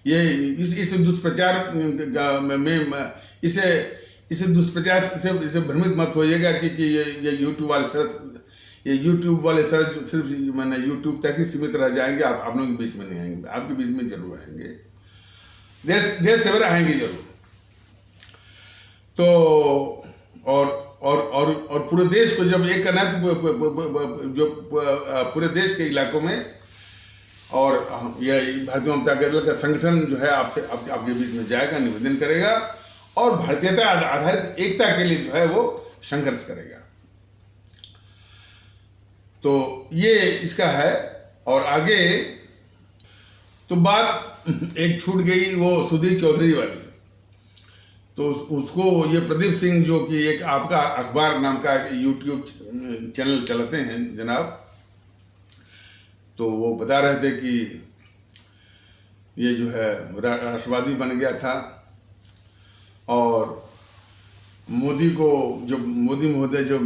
ये इस दुष्प्रचार में इसे दुष्प्रचार से भ्रमित मत होइएगा कि ये यूट्यूब वाले सर जो सिर्फ मैंने यूट्यूब तक ही सीमित रह जाएंगे, आप लोगों के बीच में नहीं आएंगे। आपके बीच में जरूर आएंगे, देर सवेरे आएंगे जरूर। तो और पूरे देश को जब एक करना है, तो जो पूरे देश के इलाकों में, और ये भारतीय जनता दल का संगठन जो है आपके बीच में जाएगा, निवेदन करेगा और भारतीयता आधारित एकता के लिए जो है वो संघर्ष करेगा। तो ये इसका है। और आगे तो बात एक छूट गई वो सुधीर चौधरी वाली। तो उसको ये प्रदीप सिंह, जो कि एक आपका अखबार नाम का यूट्यूब चैनल चलाते हैं जनाब, तो वो बता रहे थे कि ये जो है राष्ट्रवादी बन गया था। और मोदी महोदय जब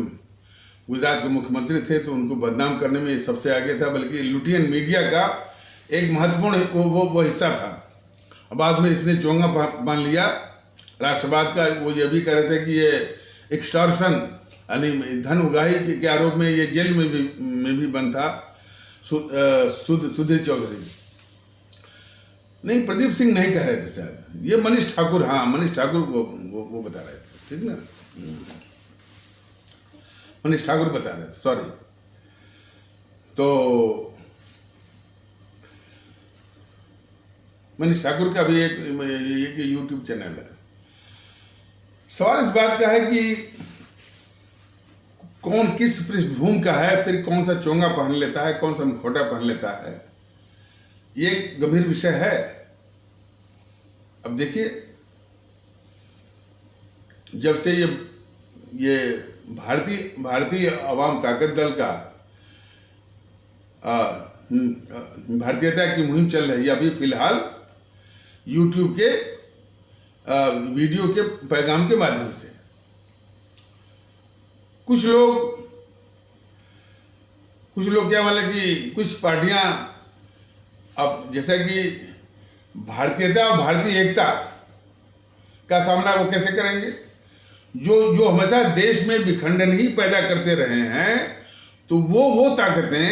गुजरात के मुख्यमंत्री थे तो उनको बदनाम करने में सबसे आगे था, बल्कि लुटियन मीडिया का एक महत्वपूर्ण वो हिस्सा था। बाद में इसने चोंगा बांध लिया राष्ट्रवाद का। वो ये भी कह रहे थे कि ये एक्सटॉर्शन यानी धन उगाही के आरोप में ये जेल में भी बंद था सुधीर चौधरी। नहीं, प्रदीप सिंह नहीं कह रहे थे शायद, ये मनीष ठाकुर, हाँ मनीष ठाकुर वो बता रहे थे, ठीक ना, मनीष ठाकुर बता रहे थे, सॉरी। तो मनीष ठाकुर का भी एक यूट्यूब चैनल है। सवाल इस बात का है कि कौन किस पृष्ठभूमि का है, फिर कौन सा चोंगा पहन लेता है, कौन सा मुखौटा पहन लेता है, ये एक गंभीर विषय है। अब देखिए, जब से ये भारतीय अवाम ताकत दल का भारतीयता की मुहिम चल रही है, अभी फिलहाल यूट्यूब के वीडियो के पैगाम के माध्यम से कुछ लोग क्या मतलब कि कुछ पार्टियां, अब जैसा कि भारतीयता और भारतीय एकता का सामना वो कैसे करेंगे, जो हमेशा देश में विखंडन ही पैदा करते रहे हैं, तो वो ताकतें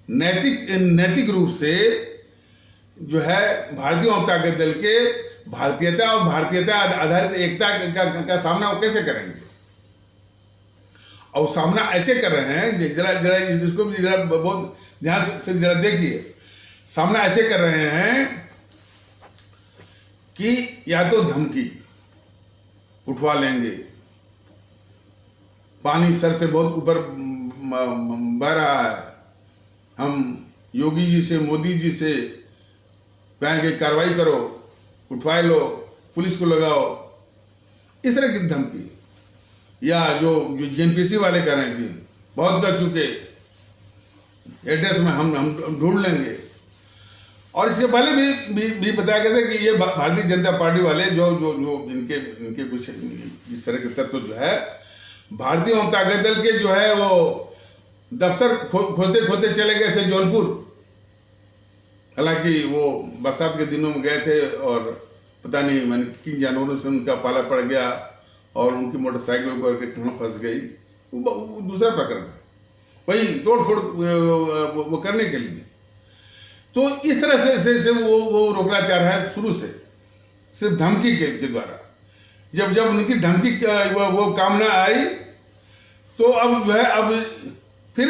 नैतिक रूप से जो है भारतीय जनता दल के भारतीयता और भारतीयता आधारित एकता का सामना वो कैसे करेंगे। और सामना ऐसे कर रहे हैं, जरा जरा इसको भी जरा बहुत ध्यान से जरा देखिए, सामना ऐसे कर रहे हैं कि या तो धमकी उठवा लेंगे, पानी सर से बहुत ऊपर बह रहा है, हम योगी जी से, मोदी जी से कहेंगे कार्रवाई करो, उठवा लो, पुलिस को लगाओ, इस तरह की धमकी। या जो जेएनपीसी वाले कह रहे हैं कि बहुत कर चुके, एड्रेस में हम ढूंढ लेंगे। और इसके पहले भी बताया गया था कि ये भारतीय जनता पार्टी वाले जो जो जो इनके कुछ इस तरह के तत्व जो है, भारतीय जनता दल के जो है वो दफ्तर खोते खोते चले गए थे जौनपुर। हालांकि वो बरसात के दिनों में गए थे और पता नहीं मैंने किन जानवरों से उनका पाला पड़ गया और उनकी मोटरसाइकिल को करके कहाँ फंस गई, वो दूसरा प्रकरण है, वही तोड़ फोड़ वो करने के लिए। तो इस तरह से वो रोकना चाह रहा है शुरू से, सिर्फ धमकी के द्वारा। जब उनकी धमकी वो काम ना आई तो अब जो है अब फिर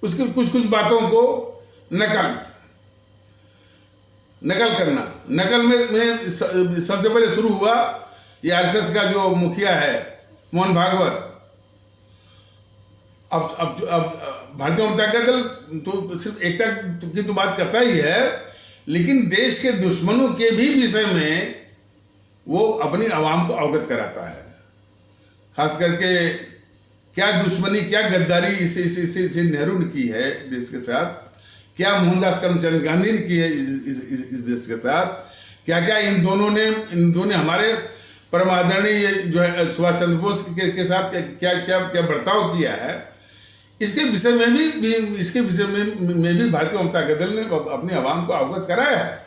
उसकी कुछ बातों को नकल करना। नकल में सबसे पहले शुरू हुआ ये आरएसएस का जो मुखिया है मोहन भागवत। अब भारतीय जनता दल तो सिर्फ एकता की तो बात करता ही है, लेकिन देश के दुश्मनों के भी विषय में वो अपनी आवाम को अवगत कराता है। खास करके क्या दुश्मनी, क्या गद्दारी इसे नेहरू ने की है देश के साथ, क्या मोहनदास करमचंद गांधी ने की है इस देश के साथ, क्या क्या इन दोनों ने हमारे परम आदरणीय जो है सुभाष चंद्र बोस के साथ क्या बर्ताव किया है, इसके विषय में भी भारतीय जनता दल ने अपनी आवाम को अवगत कराया है।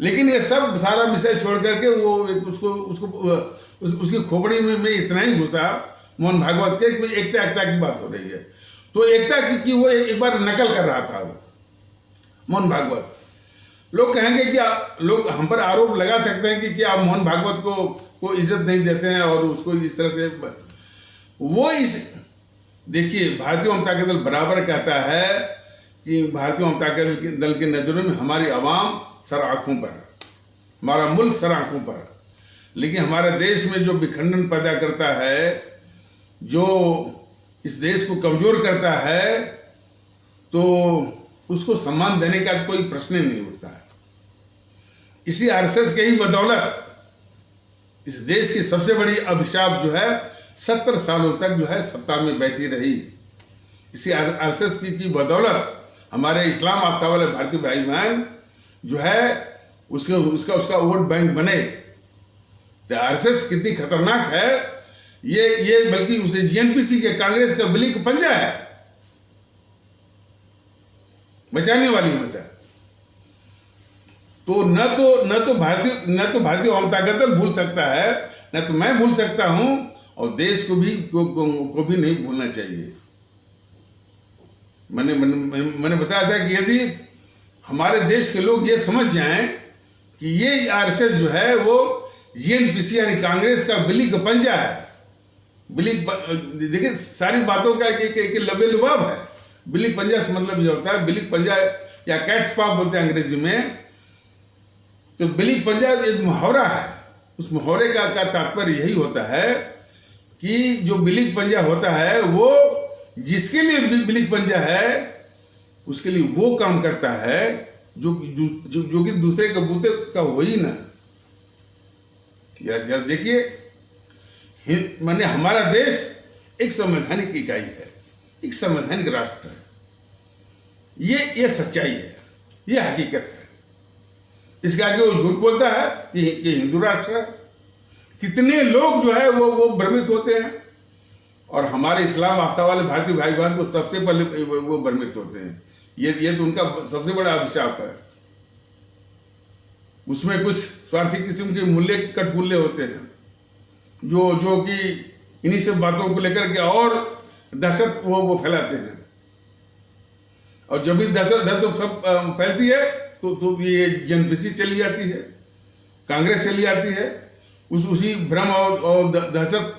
लेकिन ये सब सारा विषय छोड़ करके वो उसकी खोपड़ी में इतना ही घुसा मोहन भागवत के एकता की बात हो रही है। तो एकता की वो एक बार नकल कर रहा था वो मोहन भागवत। लोग कहेंगे कि लोग हम पर आरोप लगा सकते हैं कि आप मोहन भागवत को इज्जत नहीं देते हैं और उसको इस तरह से वो देखिए, भारतीय जनता दल बराबर कहता है कि भारतीय जनता दल की नज़रों में हमारी आवाम सर आंखों पर, हमारा मुल्क सर आंखों पर, लेकिन हमारे देश में जो विखंडन पैदा करता है, जो इस देश को कमजोर करता है, तो उसको सम्मान देने का कोई प्रश्न नहीं उठता है। इसी आरएसएस के ही बदौलत इस देश की सबसे बड़ी अभिशाप जो है 70 सालों तक जो है सत्ता में बैठी रही। इसी आरएसएस की बदौलत हमारे इस्लाम आस्था वाले भारतीय भाई बहन जो है उसका वोट बैंक बने। तो आरएसएस कितनी खतरनाक है ये बल्कि उसे जीएनपीसी के कांग्रेस का बिल्ली का पंजा है, बचाने वाली हमेशा। तो न तो भारतीय जनता दल भूल सकता है, न तो मैं भूल सकता हूं, और देश को भी नहीं भूलना चाहिए। मैंने बताया था कि यदि हमारे देश के लोग ये समझ जाएं कि ये आरएसएस जो है वो जीएनपीसी यानी कांग्रेस का बिल्ली का पंजा है। देखिए सारी बातों का एक लबे लुबाब है। बिल्ली पंजा से मतलब ये होता है, बिल्ली पंजा या कैट्स पाव बोलते हैं अंग्रेजी में। तो बिल्ली पंजा एक मुहावरा है। उस मुहावरे का तात्पर्य यही होता है कि जो बिल्ली पंजा होता है वो जिसके लिए बिल्ली पंजा है उसके लिए वो काम करता है जो कि दूसरे के बूते का हो ही ना। यार देखिए, माने हमारा देश एक संवैधानिक इकाई है, एक संवैधानिक राष्ट्र है। ये सच्चाई है, ये हकीकत है। इसके आगे वो झूठ बोलता है कि हिंदू राष्ट्र है। कितने लोग जो है वो भ्रमित होते हैं, और हमारे इस्लाम आस्था वाले भारतीय भाई बहन तो सबसे पहले वो भ्रमित होते हैं। ये तो उनका सबसे बड़ा अभिशाप है। उसमें कुछ स्वार्थी किस्म के मूल्य, कट मूल्य होते हैं जो कि इन्हीं सब बातों को लेकर के और दहशत वो फैलाते हैं। और जब भी दहशत सब फैलती है तो ये जेएनपीसी चली जाती है, कांग्रेस चली जाती है। उसी भ्रम और दहशत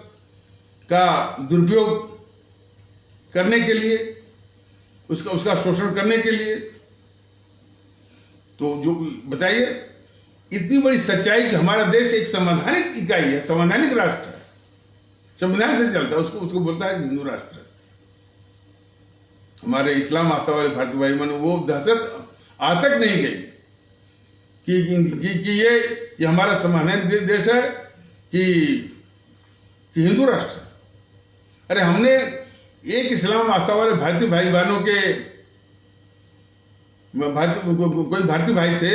का दुरुपयोग करने के लिए, उसका शोषण करने के लिए। तो जो बताइए, इतनी बड़ी सच्चाई कि हमारा देश एक संवैधानिक इकाई है, संवैधानिक राष्ट्र है, संविधान से चलता है, उसको बोलता है हिंदू राष्ट्र। हमारे इस्लाम आस्था वाले भारतीय भाई बहनों, वो दहशत आज तक नहीं गई कि ये हमारा संवैधानिक देश है कि हिंदू राष्ट्र। अरे हमने एक इस्लाम आस्था वाले भारतीय भाई बहनों के कोई भारतीय भाई थे,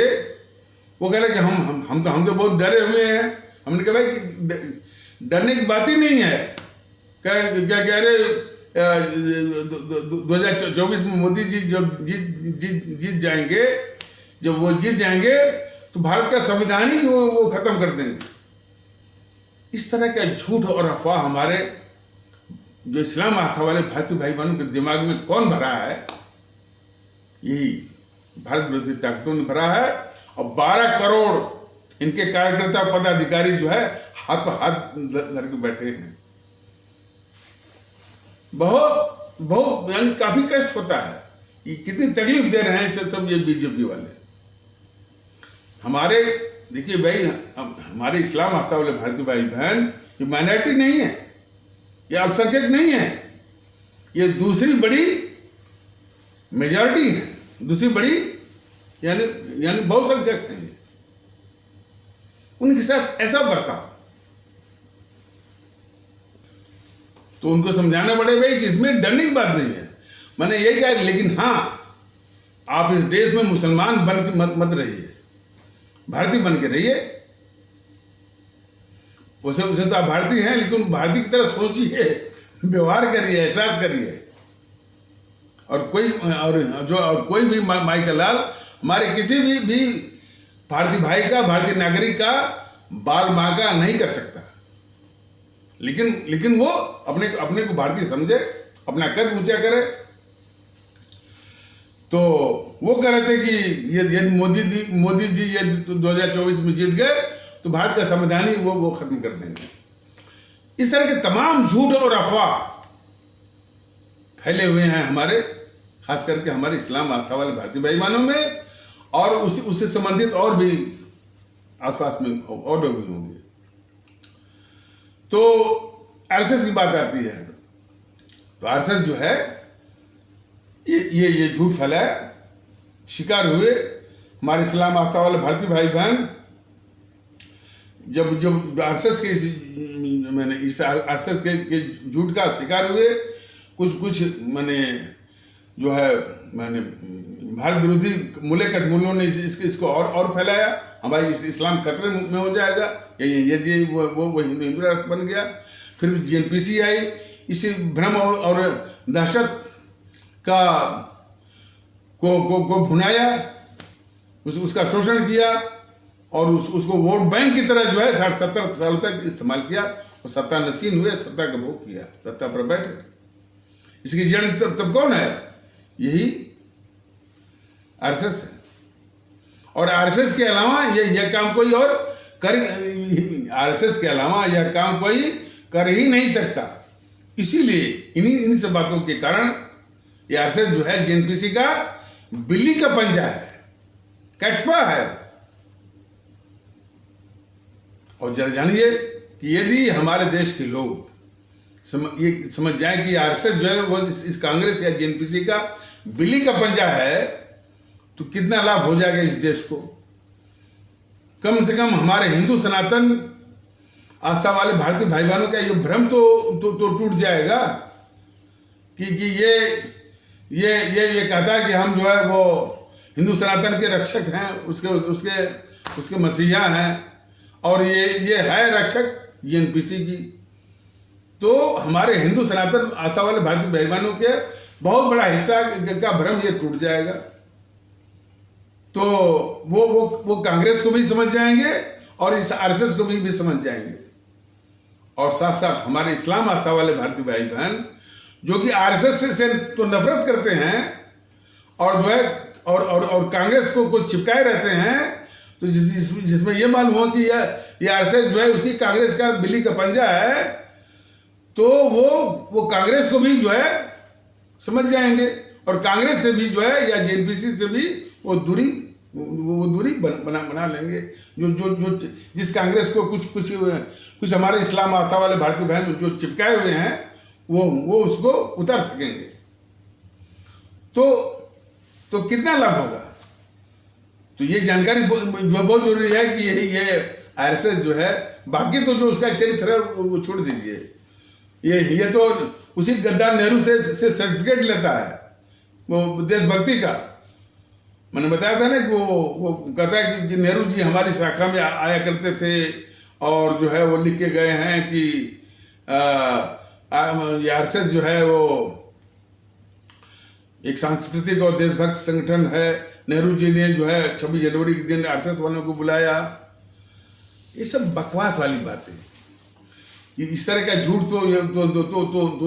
वो कह रहे कि हम तो बहुत डरे हुए हैं। हमने कहा भाई डरने की बात ही नहीं है। क्या कह रहे 2024 में मोदी जी जब जीत जाएंगे, जब वो जीत जाएंगे तो भारत का संविधान ही वो खत्म कर देंगे। इस तरह का झूठ और अफवाह हमारे जो इस्लाम आस्था वाले भारतीय भाई बहनों के दिमाग में कौन भरा है? यही भारत विरोधी ताकतों ने भरा है। और 12 करोड़ इनके कार्यकर्ता पदाधिकारी जो है हाथ पर हाथ धर के बैठे हैं। बहुत यानी काफी कष्ट होता है। ये कितनी तकलीफ दे रहे हैं सब ये बीजेपी वाले। हमारे देखिए भाई, हमारे इस्लाम आस्था वाले भारतीय भाई बहन ये माइनॉरिटी नहीं है, ये अल्पसंख्यक नहीं है, ये दूसरी बड़ी मेजॉरिटी है, दूसरी बड़ी यानी बहुसंख्यक है। उनके साथ ऐसा बर्ताव, तो उनको समझाना पड़े भाई कि इसमें डरने की बात नहीं है। मैंने यही कहा, लेकिन हाँ, आप इस देश में मुसलमान बन के मत रहिए, भारतीय बन के रहिए। उसे तो आप भारतीय हैं, लेकिन भारतीय की तरह सोचिए, व्यवहार करिए, एहसास करिए। और कोई भी माई का लाल हमारे किसी भी भारतीय भाई का, भारतीय नागरिक का बाल बांका नहीं कर सकता। लेकिन वो अपने को भारतीय समझे, अपना कद ऊंचा करे। तो वो कह रहे थे कि यदि मोदी जी ये 2024 में जीत गए तो भारत का संविधान ही वो खत्म कर देंगे। इस तरह के तमाम झूठ और अफवाह फैले हुए हैं हमारे, खास करके हमारे इस्लाम आस्था वाले भारतीय भाई बहनों में, और उससे संबंधित और भी आसपास में और लोग भी होंगे। तो आरएसएस की बात आती है, तो आरएसएस जो है ये झूठ फैलाया, शिकार हुए हमारे इस्लाम आस्था वाले भारतीय भाई बहन। जब आरएसएस के इस आरएसएस के झूठ का शिकार हुए, कुछ मैंने जो है भारत विरोधी मूल्य कटमूल्यों ने इसको और फैलाया। हमारी इस्लाम खतरे में हो जाएगा यदि वो हिंदू राष्ट्र बन गया। फिर जेएनपीसी आई, इसी भ्रम और दहशत को भुनाया, उसका शोषण किया और उसको वोट बैंक की तरह जो है 60-70 सालों तक इस्तेमाल किया और सत्ता नसीन हुए, सत्ता का भोग किया, सत्ता पर बैठे। इसकी जड़ तब कौन है? यही आरएसएस है। और आरएसएस के अलावा यह काम कोई और आरएसएस के अलावा यह काम कोई कर ही नहीं सकता। इसीलिए इन्हीं सब बातों के कारण ये आरएसएस जो है जेएनपीसी का बिल्ली का पंजा है, कैट्सपा है। और जरा जानिए कि यदि हमारे देश के लोग ये समझ जाए कि आरएसएस जो है वो इस कांग्रेस या जेएनपीसी का बिल्ली का पंजा है, तो कितना लाभ हो जाएगा इस देश को। कम से कम हमारे हिंदू सनातन आस्था वाले भारतीय भाई बहनों का ये भ्रम तो टूट जाएगा कि ये कहता है कि हम जो है वो हिंदू सनातन के रक्षक हैं, उसके मसीहा हैं, और ये है रक्षक जेएनपीसी की। तो हमारे हिंदू सनातन आस्था वाले भारतीय भाई बहनों के बहुत बड़ा हिस्सा का भ्रम ये टूट जाएगा। तो वो कांग्रेस को भी समझ जाएंगे और इस आरएसएस को भी समझ जाएंगे। और साथ साथ हमारे इस्लाम आस्था वाले भारतीय भाई बहन जो कि आरएसएस से तो नफरत करते हैं और जो है और कांग्रेस को कुछ चिपकाए रहते हैं, तो जिसमें यह मालूम हो कि ये आरएसएस जो है उसी कांग्रेस का बिल्ली का पंजा है, तो वो कांग्रेस को भी जो है समझ जाएंगे। और कांग्रेस से भी जो है या जेएनपीसी से भी वो दूरी बना लेंगे। जो जिस कांग्रेस को कुछ हमारे इस्लाम आस्था वाले भारतीय बहन जो चिपकाए हुए हैं वो उसको उतार फेंकेंगे। तो कितना लाभ होगा। तो ये जानकारी बहुत जरूरी है कि ये आरएसएस जो है, बाकी तो जो उसका चरित्र है वो छोड़ दीजिए। ये तो उसी गद्दार नेहरू से सर्टिफिकेट लेता है वो देशभक्ति का। मैंने बताया था ना कि वो कहता है कि नेहरू जी हमारी शाखा में आया करते थे और जो है वो लिख के गए हैं कि आरएसएस जो है वो एक सांस्कृतिक और देशभक्त संगठन है। नेहरू जी ने जो है 26 जनवरी के दिन आरएसएस वालों को बुलाया। ये सब बकवास वाली बातें, ये इस तरह का झूठ तो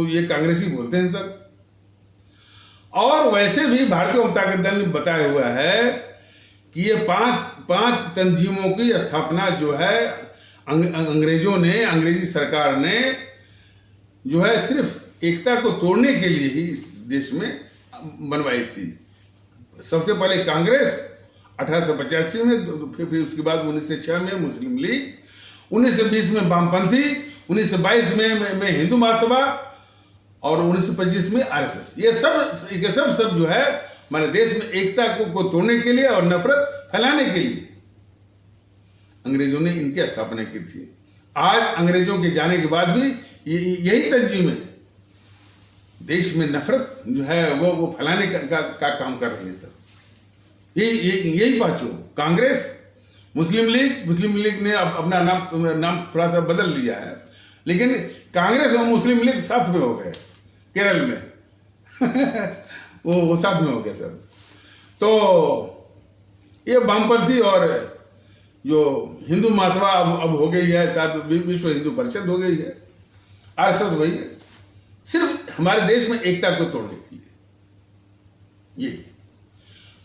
ये कांग्रेसी बोलते हैं सर। और वैसे भी भारतीय जनता दल ने बताया हुआ है कि ये पांच तंजीमों की स्थापना जो है अंग्रेजों ने, अंग्रेजी सरकार ने जो है सिर्फ एकता को तोड़ने के लिए ही इस देश में बनवाई थी। सबसे पहले कांग्रेस 1885 में, फिर उसके बाद 1906 में मुस्लिम लीग, 1920 में वामपंथी, 1922 में हिंदू महासभा और 1925 में आरएसएस। ये सब जो है हमारे देश में एकता को तोड़ने के लिए और नफरत फैलाने के लिए अंग्रेजों ने इनकी स्थापना की थी। आज अंग्रेजों के जाने के बाद भी यही तंजीमें देश में नफरत जो है वो फैलाने का काम कर रही है सर। यही पांचों, कांग्रेस, मुस्लिम लीग ने अपना नाम थोड़ा सा बदल लिया है, लेकिन कांग्रेस और मुस्लिम लीग साथ में हो गए केरल में वो साथ में हो गए सब। तो ये वामपंथी और जो हिंदू महासभा अब हो गई है, शायद विश्व हिंदू परिषद हो गई है, आरएसएस वही है, सिर्फ हमारे देश में एकता को तोड़ने के लिए।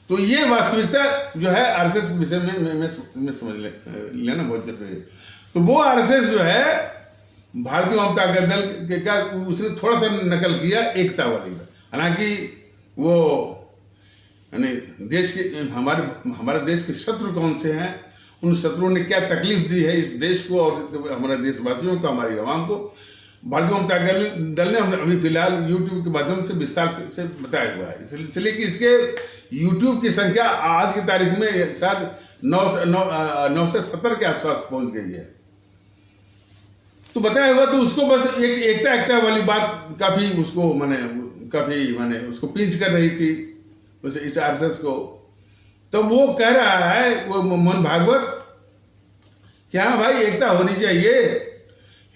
तो ये वास्तविकता जो है आरएसएस के विषय में समझ लेना बहुत जरूरी है। तो वो आरएसएस जो है भारतीय जनता दल का उसने थोड़ा सा नकल किया एकता वाली, हालांकि वो यानी देश के हमारे देश के शत्रु कौन से हैं, उन शत्रुओं ने क्या तकलीफ दी है इस देश को और हमारे देशवासियों को, हमारी आवाम को, भारतीय जनता दल ने अभी फिलहाल यूट्यूब के माध्यम से विस्तार से बताया हुआ है। इसलिए कि इसके यूट्यूब की संख्या आज की तारीख में शायद 970 के आसपास पहुंच गई है। तो बताया हुआ, तो उसको बस एक एकता वाली बात काफी उसको पिंच कर रही थी उसे, इस आरएसएस को। तो वो कह रहा है वो मोहन भागवत कि हाँ भाई एकता होनी चाहिए,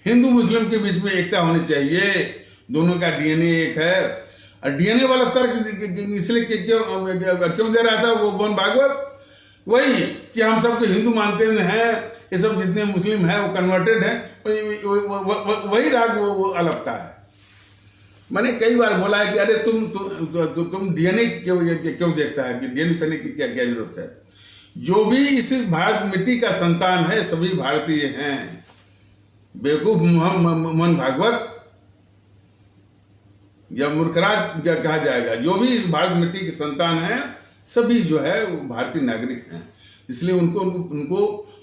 हिंदू मुस्लिम के बीच में एकता होनी चाहिए, दोनों का डीएनए एक है। और डीएनए वाला तर्क इसलिए क्यों दे रहा था वो मोहन भागवत, वही कि हम सबको हिंदू मानते हैं, ये सब जितने मुस्लिम हैं वो कन्वर्टेड हैं, वही राग वो अलगता है। मैंने कई बार बोला है कि अरे तुम डीएनए क्यों देखता है, कि डीएनए करने की क्या जरूरत है। जो भी इस भारत मिट्टी का संतान है सभी भारतीय हैं। बेवकूफ मोहन भागवत या मूर्खराज कहा जाएगा, जो भी इस भारत मिट्टी के संतान हैं सभी जो है वो भारतीय नागरिक हैं। इसलिए उनको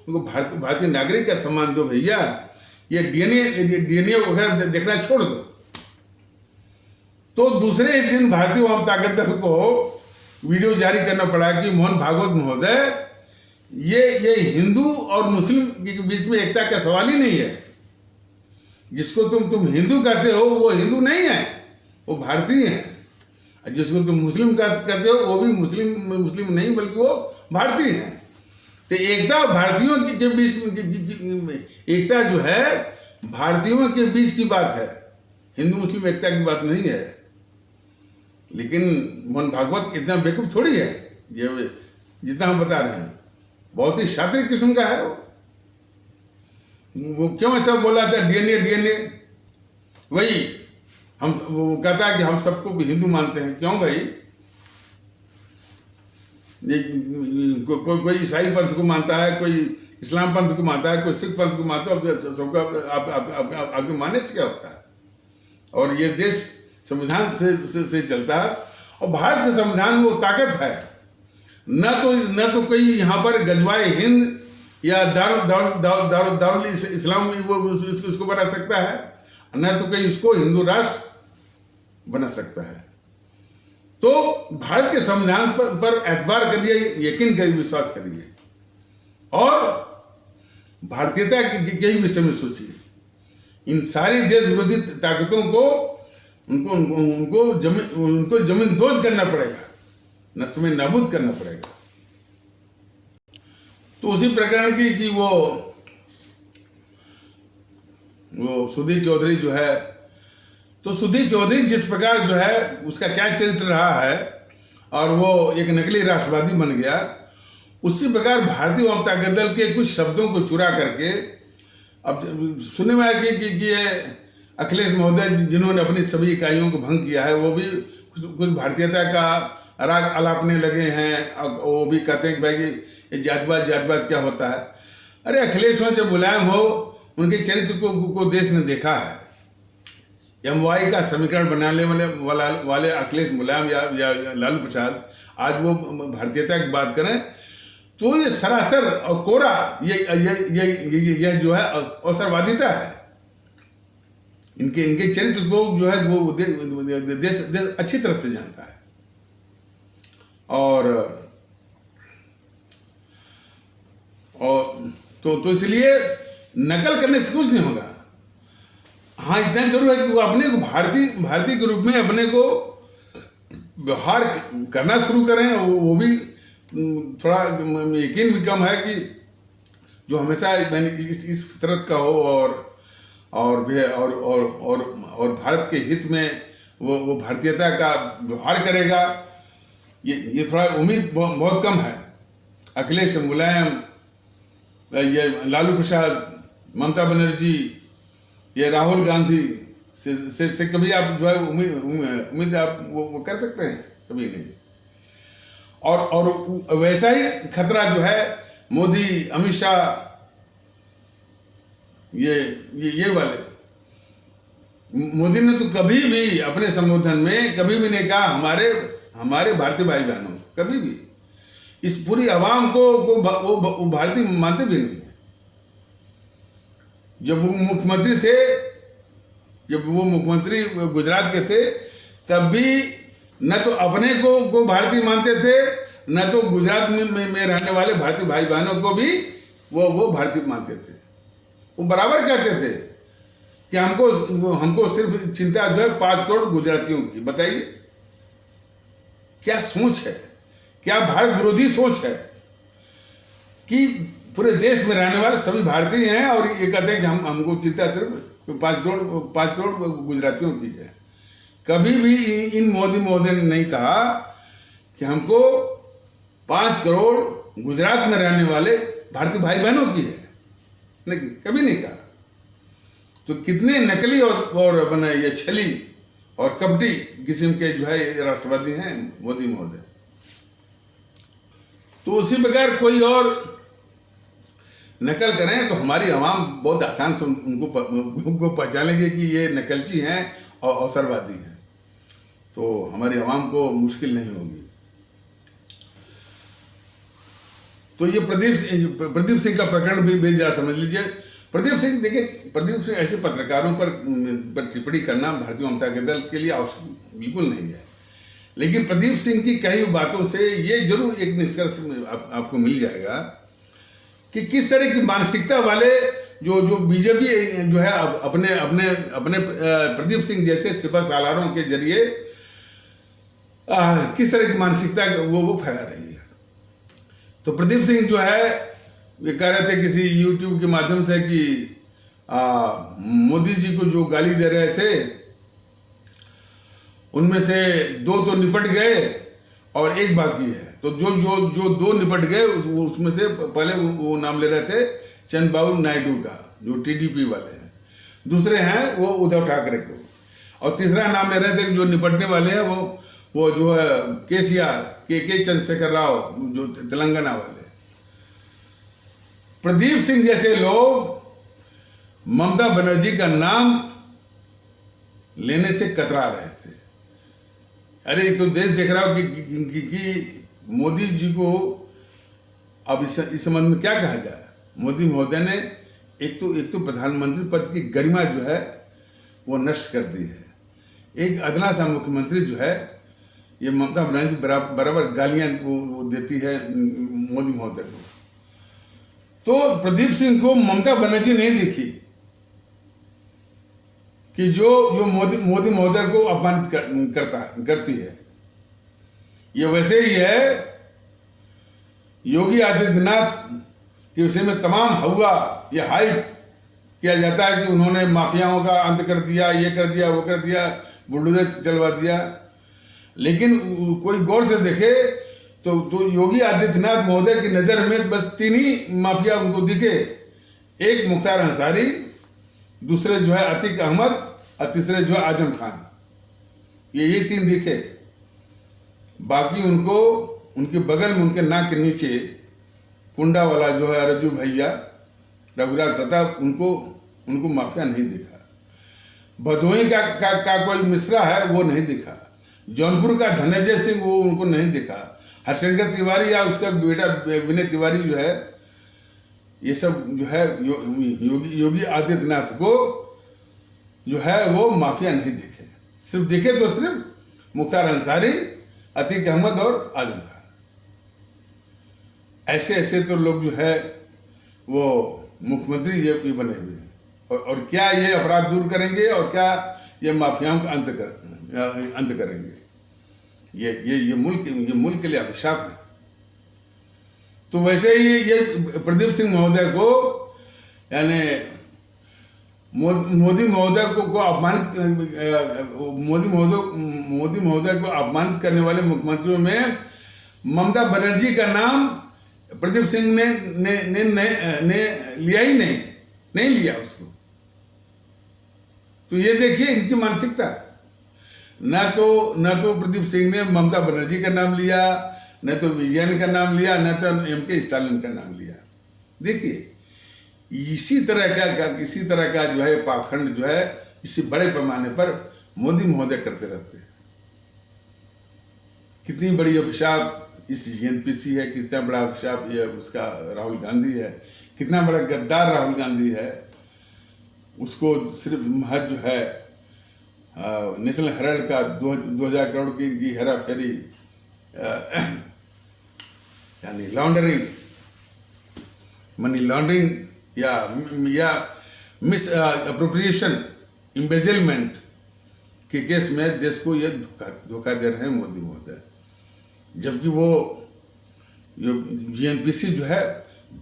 भारतीय नागरिक का सम्मान दो भैया। ये डीएनए वगैरह देखना छोड़ दो। तो दूसरे दिन भारतीय जनता दल को वीडियो जारी करना पड़ा कि मोहन भागवत महोदय, ये हिंदू और मुस्लिम के बीच में एकता का सवाल ही नहीं है। जिसको तुम हिंदू कहते हो वो हिंदू नहीं है, वो भारतीय है। जिसको तुम मुस्लिम कहते हो वो भी मुस्लिम नहीं बल्कि वो भारतीय है। तो एकता भारतीयों के बीच, एकता जो है भारतीयों के बीच की बात है, हिंदू मुस्लिम एकता की बात नहीं है। लेकिन मोहन भागवत इतना बेवकूफ थोड़ी है ये जितना हम बता रहे हैं, बहुत ही शातिर किस्म का है वो क्यों ऐसा बोला था डीएनए वही वो कहता है कि हम सबको हिंदू मानते हैं। क्यों भाई, कोई ईसाई पंथ को मानता है, कोई इस्लाम पंथ को मानता है, कोई सिख पंथ को मानता है, सबको आपके मानने से क्या होता है। और ये देश संविधान से चलता है। और भारत के संविधान में वो ताकत है, न तो कोई यहाँ पर गजवाए हिंद या दारुल इस्लाम वो उसको बना सकता है, न तो कोई इसको हिंदू राष्ट्र बना सकता है। तो भारत के संविधान पर एतबार करिए, यकीन करिए, विश्वास करिए और भारतीयता के ही विषय में सोचिए। इन सारी देश विरोधी ताकतों को उनको जमीन दोज करना पड़ेगा, नष्ट में नाबूद करना पड़ेगा। तो उसी प्रकरण की वो सुधीर चौधरी जो है, तो सुधीर चौधरी जिस प्रकार जो है उसका क्या चरित्र रहा है और वो एक नकली राष्ट्रवादी बन गया, उसी प्रकार भारतीय जनता दल के कुछ शब्दों को चुरा करके अब सुनने में आया कि ये अखिलेश महोदय जिन्होंने अपनी सभी इकाइयों को भंग किया है, वो भी कुछ भारतीयता का राग अलापने लगे हैं। वो भी कहते हैं कि भाई ये जातवाद क्या होता है। अरे अखिलेश हो चाहे मुलायम हो, उनके चरित्र को देश ने देखा है। एमवाई का समीकरण बनाने वाले अखिलेश मुलायम या लालू प्रसाद आज वो भारतीयता की बात करें तो ये सरासर और कोरा ये जो है अवसरवादिता है। इनके चरित्र को जो है वो देश अच्छी तरह से जानता है। और तो इसलिए नकल करने से कुछ नहीं होगा। हाँ, इतना जरूर है कि वो अपने को भारतीय के रूप में अपने को व्यवहार करना शुरू करें। वो भी थोड़ा यकीन भी कम है कि जो हमेशा इस फितरत का हो और भारत के हित में वो भारतीयता का व्यवहार करेगा, ये थोड़ा उम्मीद बहुत कम है। अखिलेश, मुलायम, ये लालू प्रसाद, ममता बनर्जी, ये राहुल गांधी से कभी आप जो है उम्मीद आप वो कर सकते हैं? कभी नहीं। और वैसा ही खतरा जो है मोदी, अमित शाह, ये वाले। मोदी ने तो कभी भी अपने संबोधन में कभी भी नहीं कहा हमारे भारतीय भाई बहनों, कभी भी। इस पूरी आवाम को वो भारतीय मानते भी नहीं है। जब वो मुख्यमंत्री गुजरात के थे, तब भी न तो अपने को भारतीय मानते थे, न तो गुजरात में रहने वाले भारतीय भाई बहनों को भी वो भारतीय मानते थे। वो बराबर कहते थे कि हमको सिर्फ चिंता जो है 5 करोड़ गुजरातियों की। बताइए क्या सोच है, क्या भारत विरोधी सोच है कि पूरे देश में रहने वाले सभी भारतीय हैं और ये कहते हैं कि हमको चिंता सिर्फ 5 करोड़ गुजरातियों की है। कभी भी इन मोदी महोदय ने नहीं कहा कि हमको 5 करोड़ गुजरात में रहने वाले भारतीय भाई बहनों की है, नहीं, कभी नहीं कहा। तो कितने नकली और बने ये छली और कपटी किस्म के जो है राष्ट्रवादी हैं मोदी महोदय। तो उसी प्रकार कोई और नकल करें तो हमारी आवाम बहुत आसान से उनको पहचान लेंगे कि ये नकलची हैं और अवसरवादी हैं। तो हमारी आवाम को मुश्किल नहीं होगी। तो ये प्रदीप सिंह का प्रकरण भी जरा समझ लीजिए। प्रदीप सिंह, देखिए, प्रदीप सिंह ऐसे पत्रकारों पर टिप्पणी करना भारतीय जनता दल के लिए आवश्यक बिल्कुल नहीं है। लेकिन प्रदीप सिंह की कही हुई बातों से ये जरूर एक निष्कर्ष आपको मिल जाएगा कि किस तरह की मानसिकता वाले जो बीजेपी जो है अपने प्रदीप सिंह जैसे सिपा सालारों के जरिए किस तरह की मानसिकता वो फैला रही है। तो प्रदीप सिंह जो है ये कह रहे थे किसी YouTube के माध्यम से कि मोदी जी को जो गाली दे रहे थे उनमें से 2 तो निपट गए और 1 बाकी है। तो जो 2 निपट गए उसमें से पहले वो नाम ले रहे थे चंद्रबाबू नायडू का, जो TDP वाले हैं। दूसरे हैं वो उद्धव ठाकरे को, और तीसरा नाम ले रहे थे जो निपटने वाले हैं वो जो है KCR के चंद्रशेखर राव, जो तेलंगाना वाले। प्रदीप सिंह जैसे लोग ममता बनर्जी का नाम लेने से कतरा रहे थे। अरे तो देश देख रहा हो कि मोदी जी को अब इस संबंध में क्या कहा जाए। मोदी महोदय ने एक तो प्रधानमंत्री पद की गरिमा जो है वो नष्ट कर दी है। एक अदना सा मुख्यमंत्री जो है, ये ममता बनर्जी बराबर गालियां वो देती है मोदी महोदय को। तो प्रदीप सिंह को ममता बनर्जी नहीं दिखी कि जो मोदी महोदय को अपमानित करती है। ये वैसे ही है योगी आदित्यनाथ के विषय में तमाम हुआ ये हाइप किया जाता है कि उन्होंने माफियाओं का अंत कर दिया, ये कर दिया, वो कर दिया, बुलडोजर चलवा दिया। लेकिन कोई गौर से देखे तो योगी आदित्यनाथ महोदय की नज़र में बस 3 ही माफिया उनको दिखे। एक मुख्तार अंसारी, दूसरे जो है अतीक अहमद और तीसरे जो है आजम खान। ये 3 दिखे। बाकी उनको उनके बगल में उनके नाक के नीचे कुंडा वाला जो है रजू भैया, रघुराज प्रताप, उनको माफिया नहीं दिखा। भदोही का कोई मिश्रा है वो नहीं दिखा। जौनपुर का धनंजय सिंह वो उनको नहीं दिखा। हरशंकर तिवारी या उसका बेटा विनय तिवारी जो है, ये सब जो है योगी आदित्यनाथ को जो है वो माफिया नहीं दिखे। सिर्फ दिखे तो सिर्फ मुख्तार अंसारी, अतीक अहमद और आजम खान। ऐसे तो लोग जो है वो मुख्यमंत्री ये बने हुए हैं। और क्या ये अपराध दूर करेंगे और क्या ये माफियाओं का अंत करेंगे। ये मुल्क के लिए अभिशाप है। तो वैसे ही ये प्रदीप सिंह महोदय को, यानी मोदी महोदय को अपमानित मोदी महोदय को अपमानित करने वाले मुख्यमंत्रियों में ममता बनर्जी का नाम प्रदीप सिंह ने लिया ही नहीं लिया उसको। तो ये देखिए इनकी मानसिकता। न तो प्रदीप सिंह ने ममता बनर्जी का नाम लिया, न तो विजयन का नाम लिया, न तो एमके स्टालिन का नाम लिया। देखिए इसी तरह का जो है पाखंड जो है इसी बड़े पैमाने पर मोदी महोदय करते रहते हैं। कितनी बड़ी अभिशाप इस जीएनपीसी है, कितना बड़ा अभिशाप ये उसका राहुल गांधी है, कितना बड़ा गद्दार राहुल गांधी है। उसको सिर्फ महज जो है नेशनल हेराल्ड का 2000 करोड़ की हेरा फेरी, यानी मनी लॉन्ड्रिंग या मिस अप्रोप्रिएशन, एम्बेजलमेंट के केस में देश को ये धोखा दे रहे हैं मोदी महोदय। जबकि वो जीएनपीसी जो है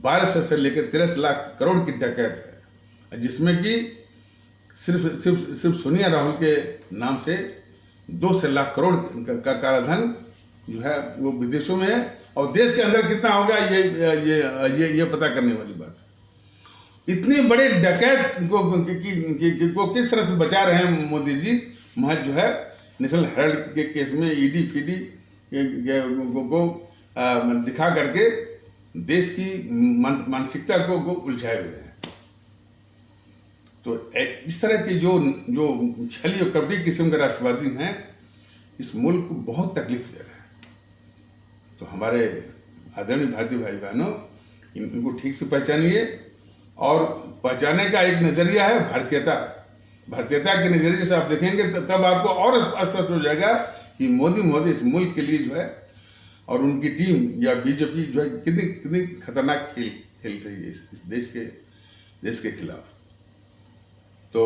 1200 से लेकर 13 लाख करोड़ की डकैत है, जिसमें कि सिर्फ सोनिया राहुल के नाम से 200 लाख करोड़ का कालाधन जो है वो विदेशों में है। और देश के अंदर कितना होगा ये पता करने वाली बात है। इतने बड़े डकैत को किस तरह से बचा रहे हैं मोदी जी, महज जो है नेशनल हेराल्ड के केस में ईडी फीडी को दिखा करके देश की मानसिकता को उलझाए हुए हैं। तो इस तरह के जो छली और कपटी किस्म के राष्ट्रवादी हैं इस मुल्क को बहुत तकलीफ दे रहे हैं। तो हमारे आदरणीय भारतीय भाई बहनों, इनको ठीक से पहचानिए। और पहचानने का एक नजरिया है भारतीयता के नजरिए से आप देखेंगे तब आपको और स्पष्ट हो जाएगा कि मोदी इस मुल्क के लिए जो है और उनकी टीम या बीजेपी जो है कितनी खतरनाक खेल रही है इस देश के खिलाफ। तो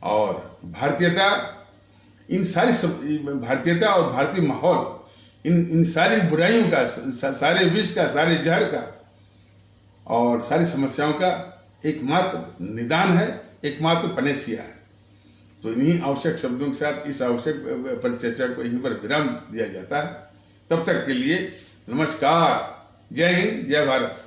और भारतीयता और भारतीय माहौल इन सारी बुराइयों का, सारे विष का, सारे जहर का और सारी समस्याओं का एकमात्र निदान है, एकमात्र पनेसिया है। तो इन्हीं आवश्यक शब्दों के साथ इस आवश्यक परिचर्चा को यहीं पर विराम दिया जाता है। तब तक के लिए नमस्कार, जय हिंद, जय भारत।